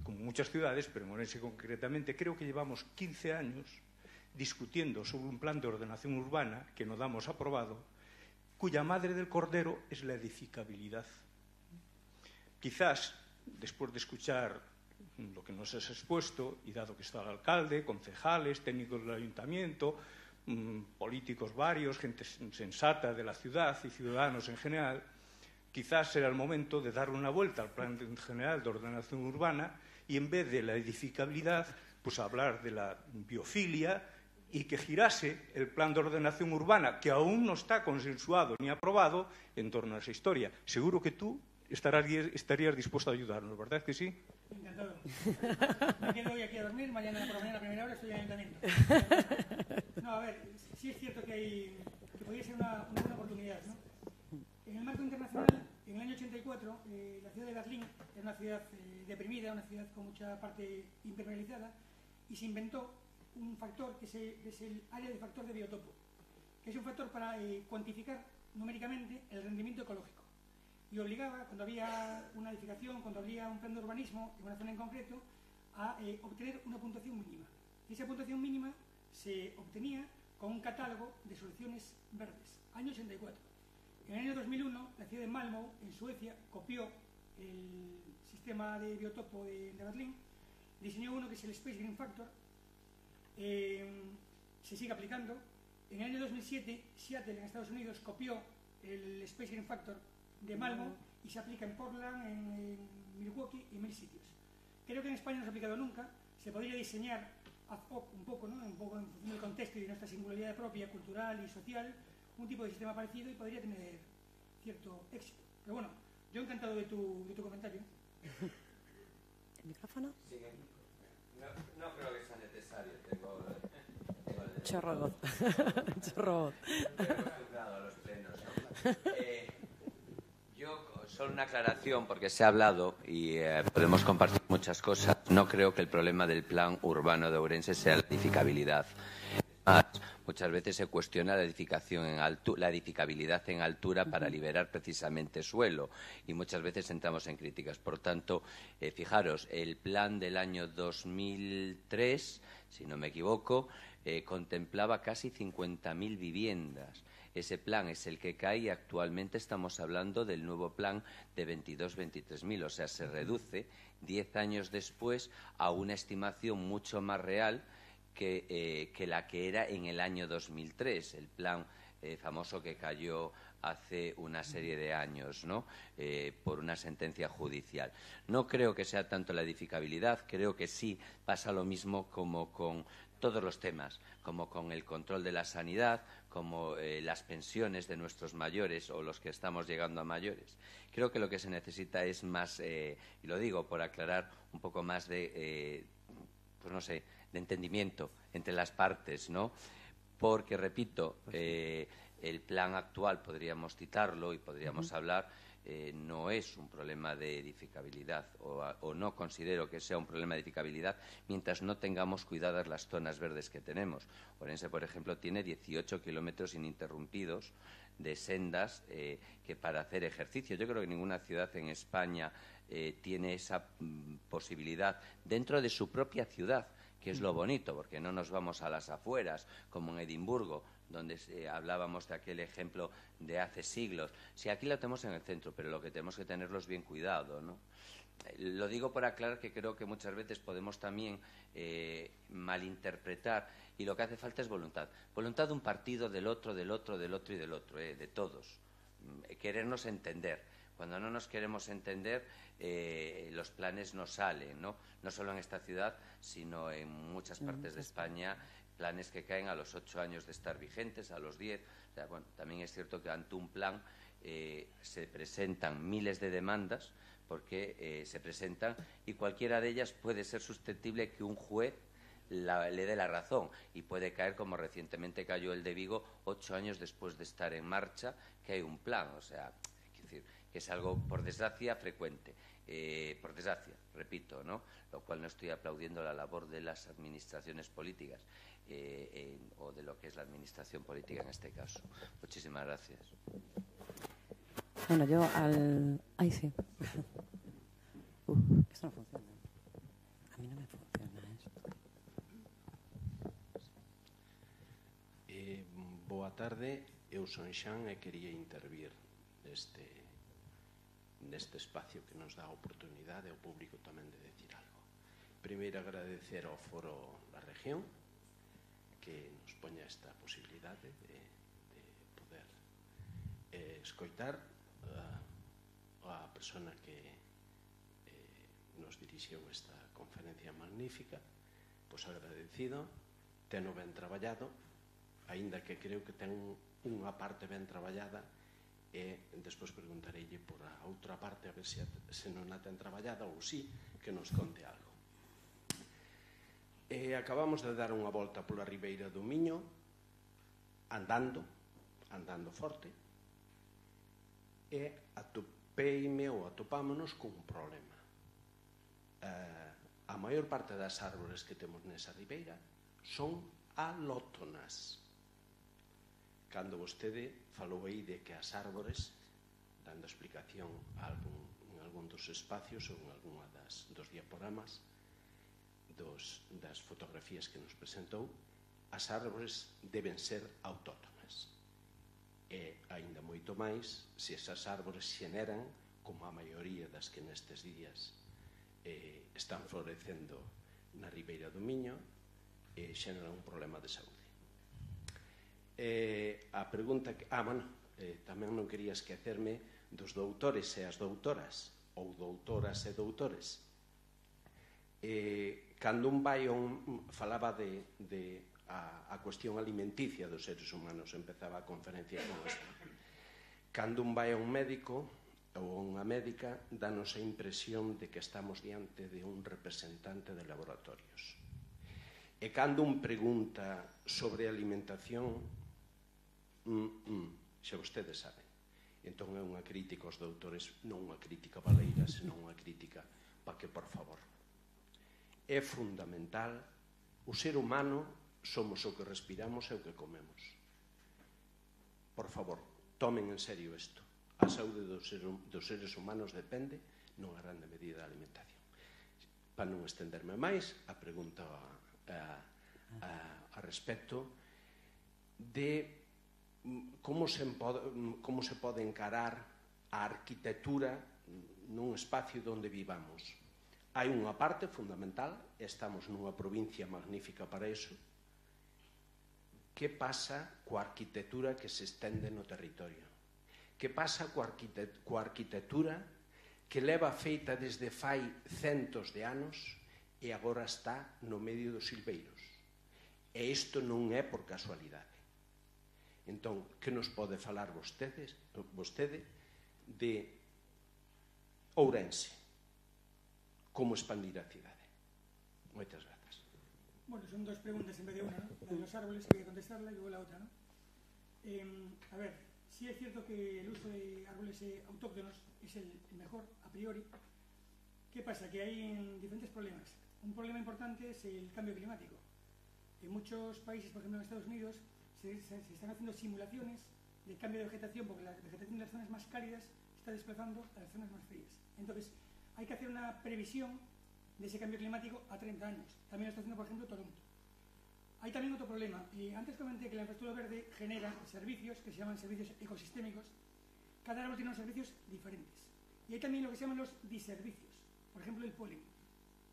como muchas ciudades, pero en Orense concretamente, creo que llevamos 15 años discutiendo sobre un plan de ordenación urbana que no damos aprobado, cuya madre del cordero es la edificabilidad. Quizás, después de escuchar lo que nos has expuesto, y dado que está el alcalde, concejales, técnicos del ayuntamiento, políticos varios, gente sensata de la ciudad y ciudadanos en general, quizás será el momento de darle una vuelta al Plan General de Ordenación Urbana y, en vez de la edificabilidad, pues hablar de la biofilia y que girase el Plan de Ordenación Urbana, que aún no está consensuado ni aprobado, en torno a esa historia. Seguro que tú estarías dispuesto a ayudarnos, ¿verdad que sí? Encantado. Me quedo hoy aquí a dormir, mañana por la mañana a primera hora estoy en el ayuntamiento. No, a ver, sí es cierto que podría ser una buena oportunidad, ¿no? En el marco internacional, en el año 84, la ciudad de Berlín era una ciudad deprimida, una ciudad con mucha parte impermeabilizada, y se inventó un factor que es el área de factor de biotopo, que es un factor para cuantificar numéricamente el rendimiento ecológico. Y obligaba, cuando había una edificación, cuando había un plan de urbanismo en una zona en concreto, a obtener una puntuación mínima. Y esa puntuación mínima se obtenía con un catálogo de soluciones verdes, año 84. En el año 2001, la ciudad de Malmö, en Suecia, copió el sistema de biotopo de Berlín, diseñó uno que es el Space Green Factor, se sigue aplicando. En el año 2007, Seattle, en Estados Unidos, copió el Space Green Factor de Malmö y se aplica en Portland, en Milwaukee y en 1000 sitios. Creo que en España no se ha aplicado nunca. Se podría diseñar ad hoc un poco, ¿no? Un poco en función del contexto y de nuestra singularidad propia, cultural y social, un tipo de sistema parecido y podría tener cierto éxito. Pero bueno, yo encantado de tu comentario. ¿El micrófono? Sí, no creo que sea necesario. Tengo el Chorro voz. Chorro voz. Yo, solo una aclaración, porque se ha hablado y podemos compartir muchas cosas. No creo que el problema del plan urbano de Ourense sea la edificabilidad. Muchas veces se cuestiona la edificabilidad en altura para liberar precisamente suelo y muchas veces entramos en críticas. Por tanto, fijaros, el plan del año 2003, si no me equivoco, contemplaba casi 50.000 viviendas. Ese plan es el que cae y actualmente estamos hablando del nuevo plan de 22.000-23.000, o sea, se reduce 10 años después a una estimación mucho más real que la que era en el año 2003, el plan famoso que cayó hace una serie de años, ¿no? Por una sentencia judicial. No creo que sea tanto la edificabilidad, creo que sí pasa lo mismo como con todos los temas, como con el control de la sanidad, como las pensiones de nuestros mayores o los que estamos llegando a mayores. Creo que lo que se necesita es más, y lo digo por aclarar un poco más de, pues no sé, de entendimiento entre las partes, ¿no? Porque, repito, el plan actual, podríamos citarlo y podríamos hablar, no es un problema de edificabilidad o no considero que sea un problema de edificabilidad mientras no tengamos cuidadas las zonas verdes que tenemos. Ourense, por ejemplo, tiene 18 kilómetros ininterrumpidos de sendas que para hacer ejercicio. Yo creo que ninguna ciudad en España tiene esa posibilidad dentro de su propia ciudad, que es lo bonito, porque no nos vamos a las afueras, como en Edimburgo, donde hablábamos de aquel ejemplo de hace siglos. Sí, aquí lo tenemos en el centro, pero lo que tenemos que tenerlo es bien cuidado, ¿no? Lo digo por aclarar que creo que muchas veces podemos también malinterpretar, y lo que hace falta es voluntad. Voluntad de un partido, del otro, del otro, del otro y del otro, de todos. Querernos entender. Cuando no nos queremos entender, los planes no salen, ¿no? No solo en esta ciudad, sino en muchas partes de España, planes que caen a los 8 años de estar vigentes, a los 10. O sea, bueno, también es cierto que ante un plan se presentan miles de demandas, porque se presentan y cualquiera de ellas puede ser susceptible que un juez le dé la razón y puede caer, como recientemente cayó el de Vigo, 8 años después de estar en marcha, que hay un plan. O sea, es decir, que es algo, por desgracia, frecuente. Por desgracia, repito, ¿no? Lo cual no estoy aplaudiendo la labor de las administraciones políticas o de lo que es la administración política en este caso. Muchísimas gracias. Bueno, yo al... Ay, sí. Esto no funciona. A mí no me funciona esto. Boa tarde, eu son Xan e quería intervir neste espacio que nos dá a oportunidade ao público tamén de decir algo. Primeiro, agradecer ao Foro da Región que nos poña esta posibilidade de poder escoitar a persona que nos dirixiu esta conferencia magnífica. Pois agradecido, teno ben traballado, aínda que creo que ten unha parte ben traballada, e despois preguntareille por a outra parte a ver se non a ten traballada ou si, que nos conte algo. Acabamos de dar unha volta pola Ribeira do Miño andando forte, e atopámonos cun problema. A maior parte das árbores que temos nesa ribeira son alótonas. Cando vostede falou aí de que as árbores, dando explicación en algún dos espacios ou en algún dos diaporamas das fotografías que nos presentou, as árbores deben ser autóctonas. E, aínda moito máis, se esas árbores xeneran, como a maioría das que nestes días están florecendo na Ribeira do Miño, xeneran un problema de saúde. A pregunta que... tamén non quería esquecerme dos doutores e as doutoras, ou doutoras e doutores. Cando un vai falaba a cuestión alimenticia dos seres humanos, empezaba a conferencia con esta. Cando un vai a un médico ou a unha médica, danos a impresión de que estamos diante de un representante de laboratorios. E cando un pregunta sobre alimentación, xa vostedes saben. Entón é unha crítica aos doutores, non unha crítica baleira, senón unha crítica para que, por favor, é fundamental. O ser humano somos o que respiramos e o que comemos. Por favor, tomen en serio isto. A saúde dos seres humanos depende nunha grande medida da alimentación. Para non estenderme máis, a pregunta a respecto de como se pode encarar a arquitectura nun espacio onde vivamos. Hai unha parte fundamental, estamos nunha provincia magnífica para iso. Que pasa coa arquitectura que se estende no territorio? Que pasa coa arquitectura que leva feita desde fai centos de anos e agora está no medio dos silveiros? E isto non é por casualidade. Entón, que nos pode falar vostede de Ourense? Como expandir a cidade? Moitas grazas. Bueno, son dos preguntas en vez de una, ¿no? La de los árboles, que voy a contestarla, y luego la otra, ¿no? A ver, sí es cierto que el uso de árboles autóctonos es el mejor a priori. ¿Qué pasa? Que hay diferentes problemas. Un problema importante es el cambio climático. En muchos países, por ejemplo en Estados Unidos, se están haciendo simulaciones de cambio de vegetación, porque la vegetación de las zonas más cálidas está desplazando a las zonas más frías. Entonces, hay que hacer una previsión de ese cambio climático a 30 años. También lo está haciendo, por ejemplo, Toronto. Hay también otro problema. Antes comenté que la infraestructura verde genera servicios que se llaman servicios ecosistémicos. Cada árbol tiene unos servicios diferentes. Y hay también lo que se llaman los diservicios. Por ejemplo, el polen.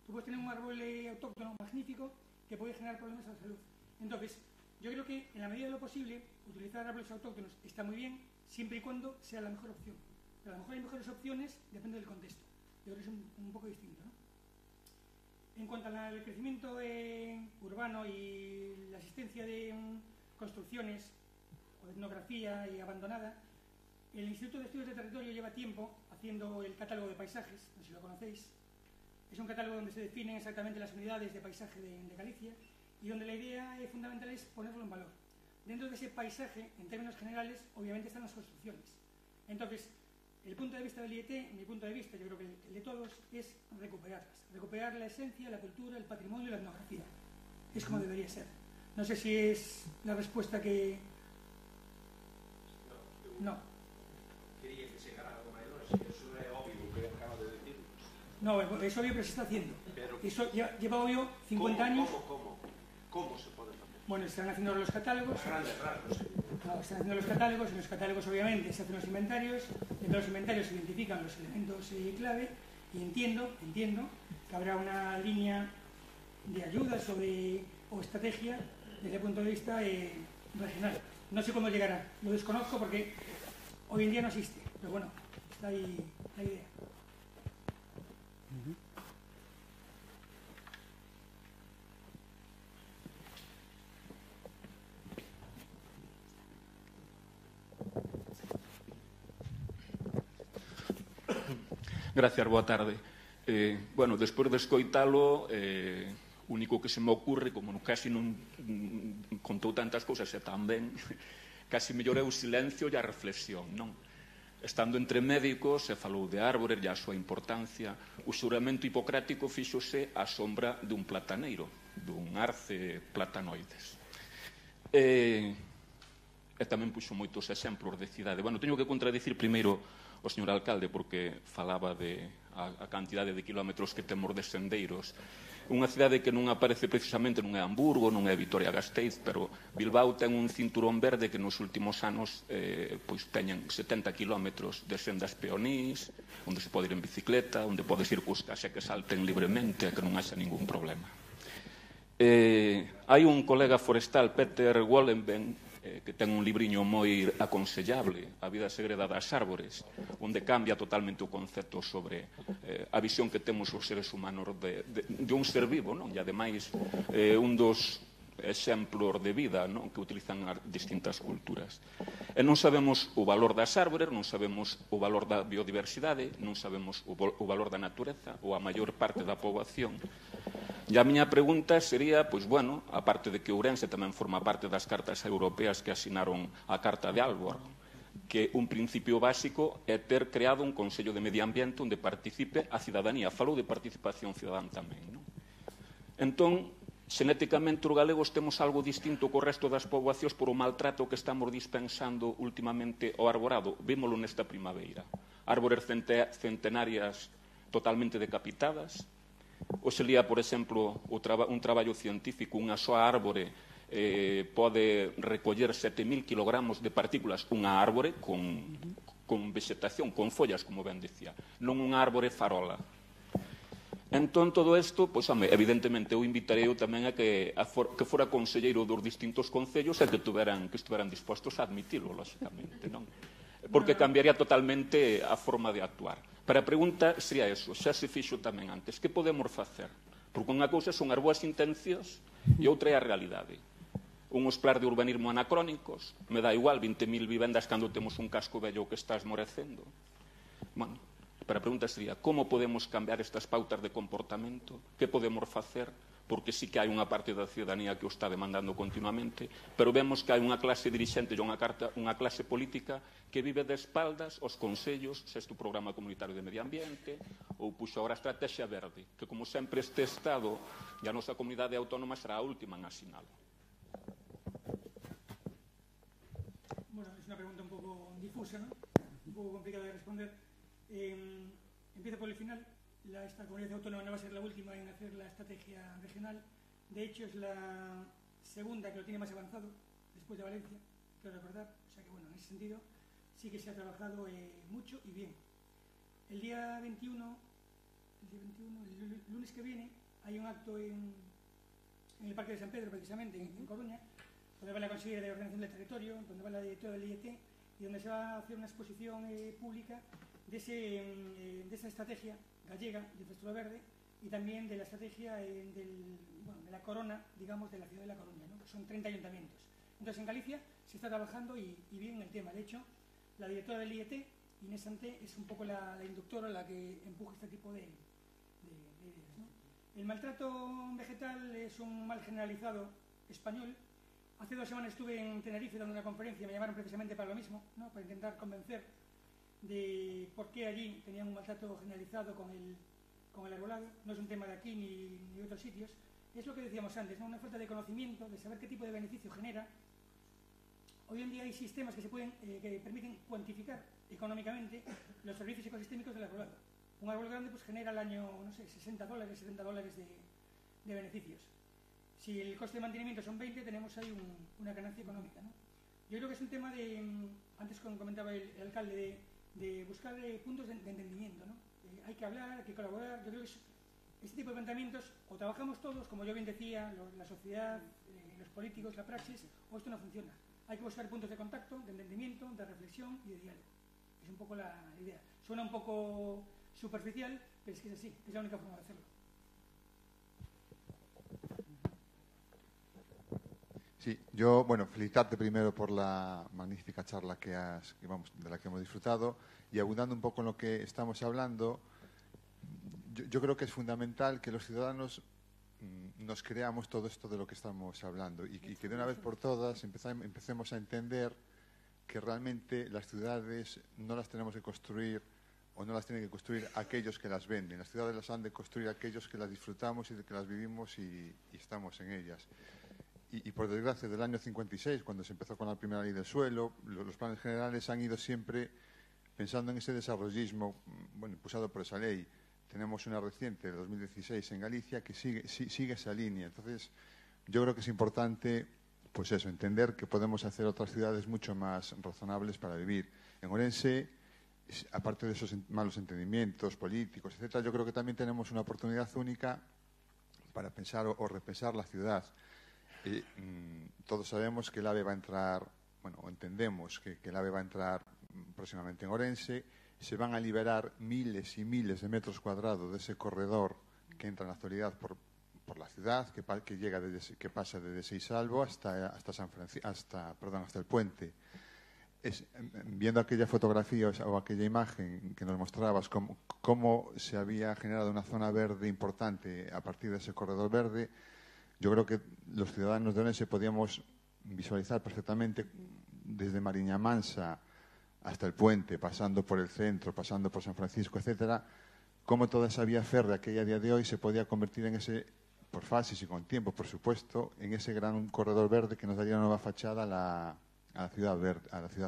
Tú puedes tener un árbol autóctono magnífico que puede generar problemas a la salud. Entonces, yo creo que en la medida de lo posible, utilizar árboles autóctonos está muy bien, siempre y cuando sea la mejor opción. Pero a lo mejor hay mejores opciones, depende del contexto. Yo creo que es un poco distinto, ¿no? En cuanto al crecimiento urbano y la existencia de construcciones o de etnografía y abandonada, el Instituto de Estudios de Territorio lleva tiempo haciendo el catálogo de paisajes, no sé si lo conocéis. Es un catálogo donde se definen exactamente las unidades de paisaje de Galicia y donde la idea fundamental es ponerlo en valor. Dentro de ese paisaje, en términos generales, obviamente están las construcciones. Entonces, el punto de vista del IET, mi punto de vista, yo creo que el de todos, es recuperarlas. Recuperar la esencia, la cultura, el patrimonio y la etnografía. Es como debería ser. No sé si es la respuesta que... No. Quería que se ganara algo mayor, eso es obvio que acaba de decir. No, es obvio, pero se está haciendo. Pero, eso lleva obvio 50 años. ¿Cómo se puede hacer? Bueno, están haciendo los catálogos. No, están haciendo los catálogos. En los catálogos, obviamente, se hacen los inventarios. Dentro de los inventarios se identifican los elementos clave. Y entiendo que habrá una línea de ayudas o estrategia desde el punto de vista regional. No sé cómo llegará. Lo desconozco porque hoy en día no existe. Pero bueno, está ahí la idea. Gracias, boa tarde. Bueno, despois de escoitalo, o único que se me ocurre, como casi non contou tantas cousas e tan ben, casi mellor é o silencio e a reflexión, non? Estando entre médicos, se falou de árbores e a súa importancia. O xuramento hipocrático fíxose á sombra dun plataneiro, dun arce platanoides. E tamén puxo moitos exemplos de cidade. Bueno, teño que contradicir primeiro o señor alcalde porque falaba de a cantidade de kilómetros que temos de sendeiros. Unha cidade que non aparece precisamente non é Hamburgo, non é Vitoria-Gasteiz, pero Bilbao ten un cinturón verde que nos últimos anos pois teñen 70 kilómetros de sendas peonís, onde se pode ir en bicicleta, onde podes ir cos caxa que salten libremente e que non haxa ningún problema. Hai un colega forestal, Peter Wollenben, que ten un libriño moi aconsellable, A vida segreda das árbores, onde cambia totalmente o concepto sobre a visión que temos os seres humanos de un ser vivo, non? E ademais un dos exemplos de vida, non? Que utilizan as distintas culturas. E non sabemos o valor das árbores, non sabemos o valor da biodiversidade, non sabemos o valor da natureza, ou a maior parte da poboación E a miña pregunta sería, pois, bueno, aparte de que Ourense tamén forma parte das cartas europeas que asinaron a Carta de Aalborg, que un principio básico é ter creado un Consello de Medio Ambiente onde participe a cidadanía. Falou de participación cidadán tamén, non? Entón, xenéticamente os galegos temos algo distinto co resto das poboacións por o maltrato que estamos dispensando últimamente ao arborado. Vímolo nesta primavera. Árbores centenarias totalmente decapitadas. Hoxe lía, por exemplo, un traballo científico, unha soa árbore pode recoller 7.000 kilogramos de partículas, unha árbore con vegetación, con follas, como ben decía, non unha árbore farola. Entón, todo isto, pois, evidentemente, eu invitarei tamén a que fora conselleiro dos distintos concellos e que estuveran dispostos a admitilo, lóxicamente, non? Porque cambiaría totalmente a forma de actuar. Pero a pregunta sería eso, xa se fixo tamén antes, que podemos facer? Porque unha cousa son as boas intencións e outra é a realidade. Unhos plans de urbanismo anacrónicos, me dá igual 20.000 vivendas cando temos un casco vello que está esmorecendo. Bueno, pero a pregunta sería, como podemos cambiar estas pautas de comportamento? Que podemos facer? Porque sí que hai unha parte da ciudadanía que o está demandando continuamente, pero vemos que hai unha clase dirixente e unha clase política que vive de espaldas aos consellos, sexto programa comunitario de medio ambiente, ou puxo agora a estrategia verde, que como sempre este Estado e a nosa comunidade autónoma será a última en asinalo. Bueno, es una pregunta un poco difusa, ¿no? Un poco complicada de responder. Empiezo por el final. Esta comunidad autónoma no va a ser la última en hacer la estrategia regional. De hecho, es la segunda que lo tiene más avanzado, después de Valencia, quiero recordar. O sea que, bueno, en ese sentido sí que se ha trabajado mucho y bien. El día 21, el lunes que viene, hay un acto en el Parque de San Pedro, precisamente, en Coruña, donde va la consejera de Ordenación del Territorio, donde va la directora del IET y donde se va a hacer una exposición pública de esa estrategia gallega de infraestructura verde y también de la estrategia de la corona, digamos, de la ciudad de La Coruña, ¿no? Son 30 ayuntamientos. Entonces, en Galicia se está trabajando y bien el tema. De hecho, la directora del IET, Inés Santé, es un poco la inductora, la que empuja este tipo de ideas, ¿no? El maltrato vegetal es un mal generalizado español. Hace 2 semanas estuve en Tenerife dando una conferencia, me llamaron precisamente para lo mismo, ¿no? Para intentar convencer de por qué allí tenían un maltrato generalizado con el arbolado. No es un tema de aquí ni de otros sitios. Es lo que decíamos antes, ¿no? Una falta de conocimiento, de saber qué tipo de beneficio genera. Hoy en día hay sistemas que que permiten cuantificar económicamente los servicios ecosistémicos del arbolado. Un árbol grande pues genera al año, no sé, $60, $70 de beneficios. Si el coste de mantenimiento son 20, tenemos ahí una ganancia económica, ¿no? Yo creo que es un tema antes comentaba el alcalde, de buscar puntos de entendimiento, ¿no? Hay que hablar, hay que colaborar. Yo creo que este tipo de planteamientos o trabajamos todos, como yo bien decía, la sociedad, los políticos, la praxis, o esto no funciona. Hay que buscar puntos de contacto, de entendimiento, de reflexión y de diálogo. Es un poco la idea. Suena un poco superficial, pero es que es así, es la única forma de hacerlo. Sí, yo, bueno, felicitarte primero por la magnífica charla de la que hemos disfrutado, y abundando un poco en lo que estamos hablando, yo creo que es fundamental que los ciudadanos nos creamos todo esto de lo que estamos hablando y que de una vez por todas empecemos a entender que realmente las ciudades no las tenemos que construir o no las tienen que construir aquellos que las venden. Las ciudades las han de construir aquellos que las disfrutamos y que las vivimos y estamos en ellas. Y por desgracia, del año 56, cuando se empezó con la primera ley del suelo, los planes generales han ido siempre pensando en ese desarrollismo, bueno, impulsado por esa ley. Tenemos una reciente de 2016 en Galicia que sigue esa línea. Entonces, yo creo que es importante, pues eso, entender que podemos hacer otras ciudades mucho más razonables para vivir. En Ourense, aparte de esos malos entendimientos políticos, etcétera, yo creo que también tenemos una oportunidad única para pensar o repensar la ciudad. Todos sabemos que el AVE va a entrar, bueno, entendemos que el AVE va a entrar próximamente en Ourense. Se van a liberar miles y miles de metros cuadrados de ese corredor que entra en la actualidad por la ciudad, que pasa desde Seisalvo hasta el puente. viendo aquella fotografía o aquella imagen que nos mostrabas, cómo se había generado una zona verde importante a partir de ese corredor verde, yo creo que los ciudadanos de Orense podíamos visualizar perfectamente desde Mariña Mansa hasta el puente, pasando por el centro, pasando por San Francisco, etcétera, cómo toda esa vía férrea que hay a día de hoy se podía convertir en ese, por fases y con tiempo, por supuesto, en ese gran corredor verde que nos daría una nueva fachada a la ciudad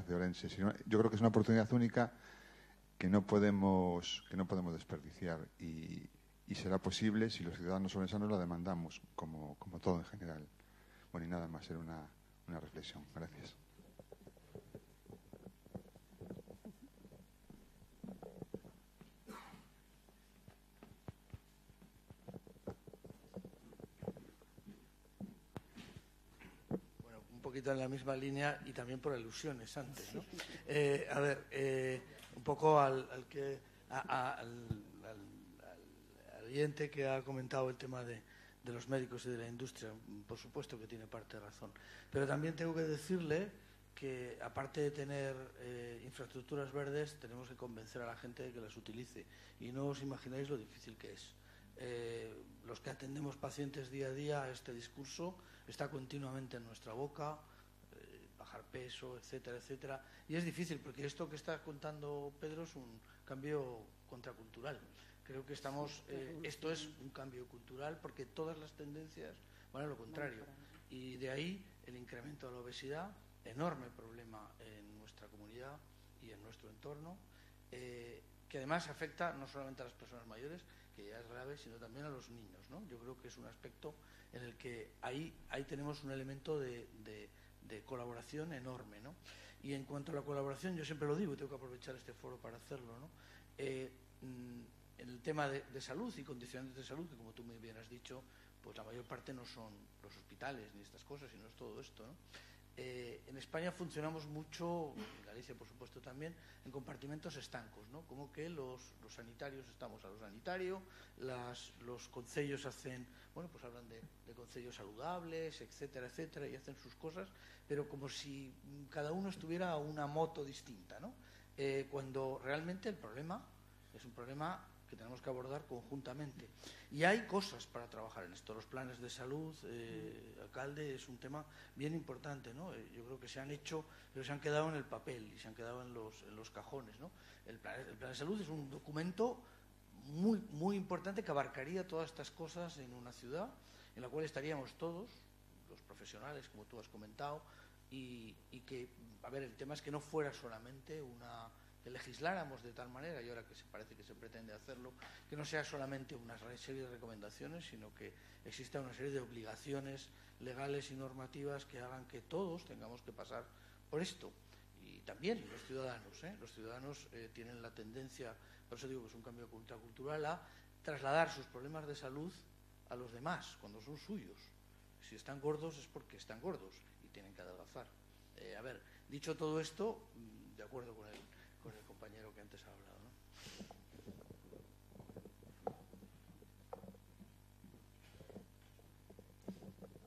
de Orense. Yo creo que es una oportunidad única que no podemos desperdiciar y será posible si los ciudadanos orensanos la demandamos, como todo en general. Bueno, y nada más, era una reflexión. Gracias. Un poquito en la misma línea y también por alusiones antes, ¿no? Un poco al oyente que ha comentado el tema de los médicos y de la industria, por supuesto que tiene parte de razón, pero también tengo que decirle que aparte de tener infraestructuras verdes, tenemos que convencer a la gente de que las utilice, y no os imagináis lo difícil que es. Los que atendemos pacientes día a día, este discurso está continuamente en nuestra boca, bajar peso, etcétera, etcétera, y es difícil porque esto que está contando Pedro es un cambio contracultural. Creo que esto es un cambio cultural porque todas las tendencias van a lo contrario, y de ahí el incremento de la obesidad, enorme problema en nuestra comunidad y en nuestro entorno, que además afecta no solamente a las personas mayores, que ya es grave, sino también a los niños, ¿no? Yo creo que es un aspecto en el que ahí tenemos un elemento de colaboración enorme, ¿no? Y en cuanto a la colaboración, yo siempre lo digo y tengo que aprovechar este foro para hacerlo, ¿no? En el tema de salud y condicionantes de salud, que como tú muy bien has dicho, pues la mayor parte no son los hospitales ni estas cosas, sino es todo esto, ¿no? En España funcionamos mucho, en Galicia por supuesto también, en compartimentos estancos, ¿no? Como que los sanitarios estamos a lo sanitario, los concellos hacen, bueno, pues hablan de concellos saludables, etcétera, etcétera, y hacen sus cosas, pero como si cada uno estuviera a una moto distinta, ¿no? Cuando realmente el problema es un problema que tenemos que abordar conjuntamente. Y hay cosas para trabajar en esto. Los planes de salud, alcalde, es un tema bien importante, ¿no? Yo creo que se han hecho, pero se han quedado en el papel y se han quedado en los cajones, ¿no? El plan de salud es un documento muy, muy importante que abarcaría todas estas cosas en una ciudad en la cual estaríamos todos, los profesionales, como tú has comentado, y que, a ver, el tema es que no fuera solamente que legisláramos de tal manera, y ahora que parece que se pretende hacerlo, que no sea solamente una serie de recomendaciones, sino que exista una serie de obligaciones legales y normativas que hagan que todos tengamos que pasar por esto. Y también los ciudadanos, ¿eh? Los ciudadanos tienen la tendencia, por eso digo que es un cambio contracultural, a trasladar sus problemas de salud a los demás, cuando son suyos. Si están gordos es porque están gordos y tienen que adelgazar. A ver, dicho todo esto, de acuerdo con el compañero que antes ha hablado, ¿no?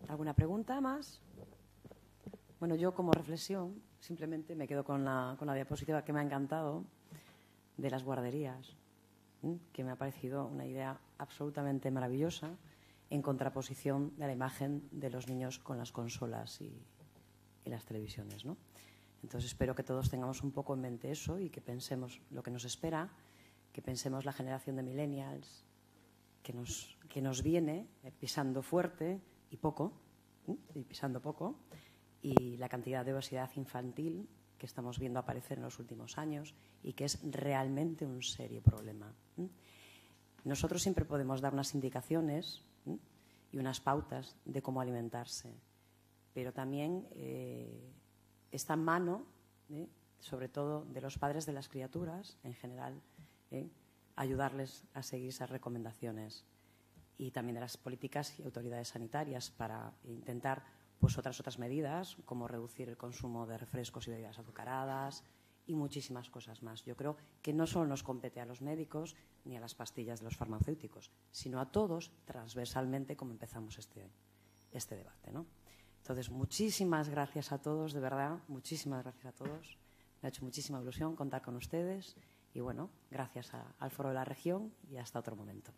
¿Alguna pregunta más? Bueno, yo como reflexión simplemente me quedo con la diapositiva que me ha encantado de las guarderías, que me ha parecido una idea absolutamente maravillosa, en contraposición de la imagen de los niños con las consolas y las televisiones, ¿no? Entonces espero que todos tengamos un poco en mente eso y que pensemos lo que nos espera, que pensemos la generación de millennials que nos viene pisando fuerte y poco, pisando poco, y la cantidad de obesidad infantil que estamos viendo aparecer en los últimos años y que es realmente un serio problema. Nosotros siempre podemos dar unas indicaciones y unas pautas de cómo alimentarse, pero también está en mano, sobre todo de los padres de las criaturas en general, ayudarles a seguir esas recomendaciones, y también de las políticas y autoridades sanitarias para intentar pues otras medidas, como reducir el consumo de refrescos y bebidas azucaradas y muchísimas cosas más. Yo creo que no solo nos compete a los médicos ni a las pastillas de los farmacéuticos, sino a todos transversalmente, como empezamos este debate, ¿no? Entonces, muchísimas gracias a todos, de verdad, muchísimas gracias a todos. Me ha hecho muchísima ilusión contar con ustedes y, bueno, gracias al Foro de la Región y hasta otro momento.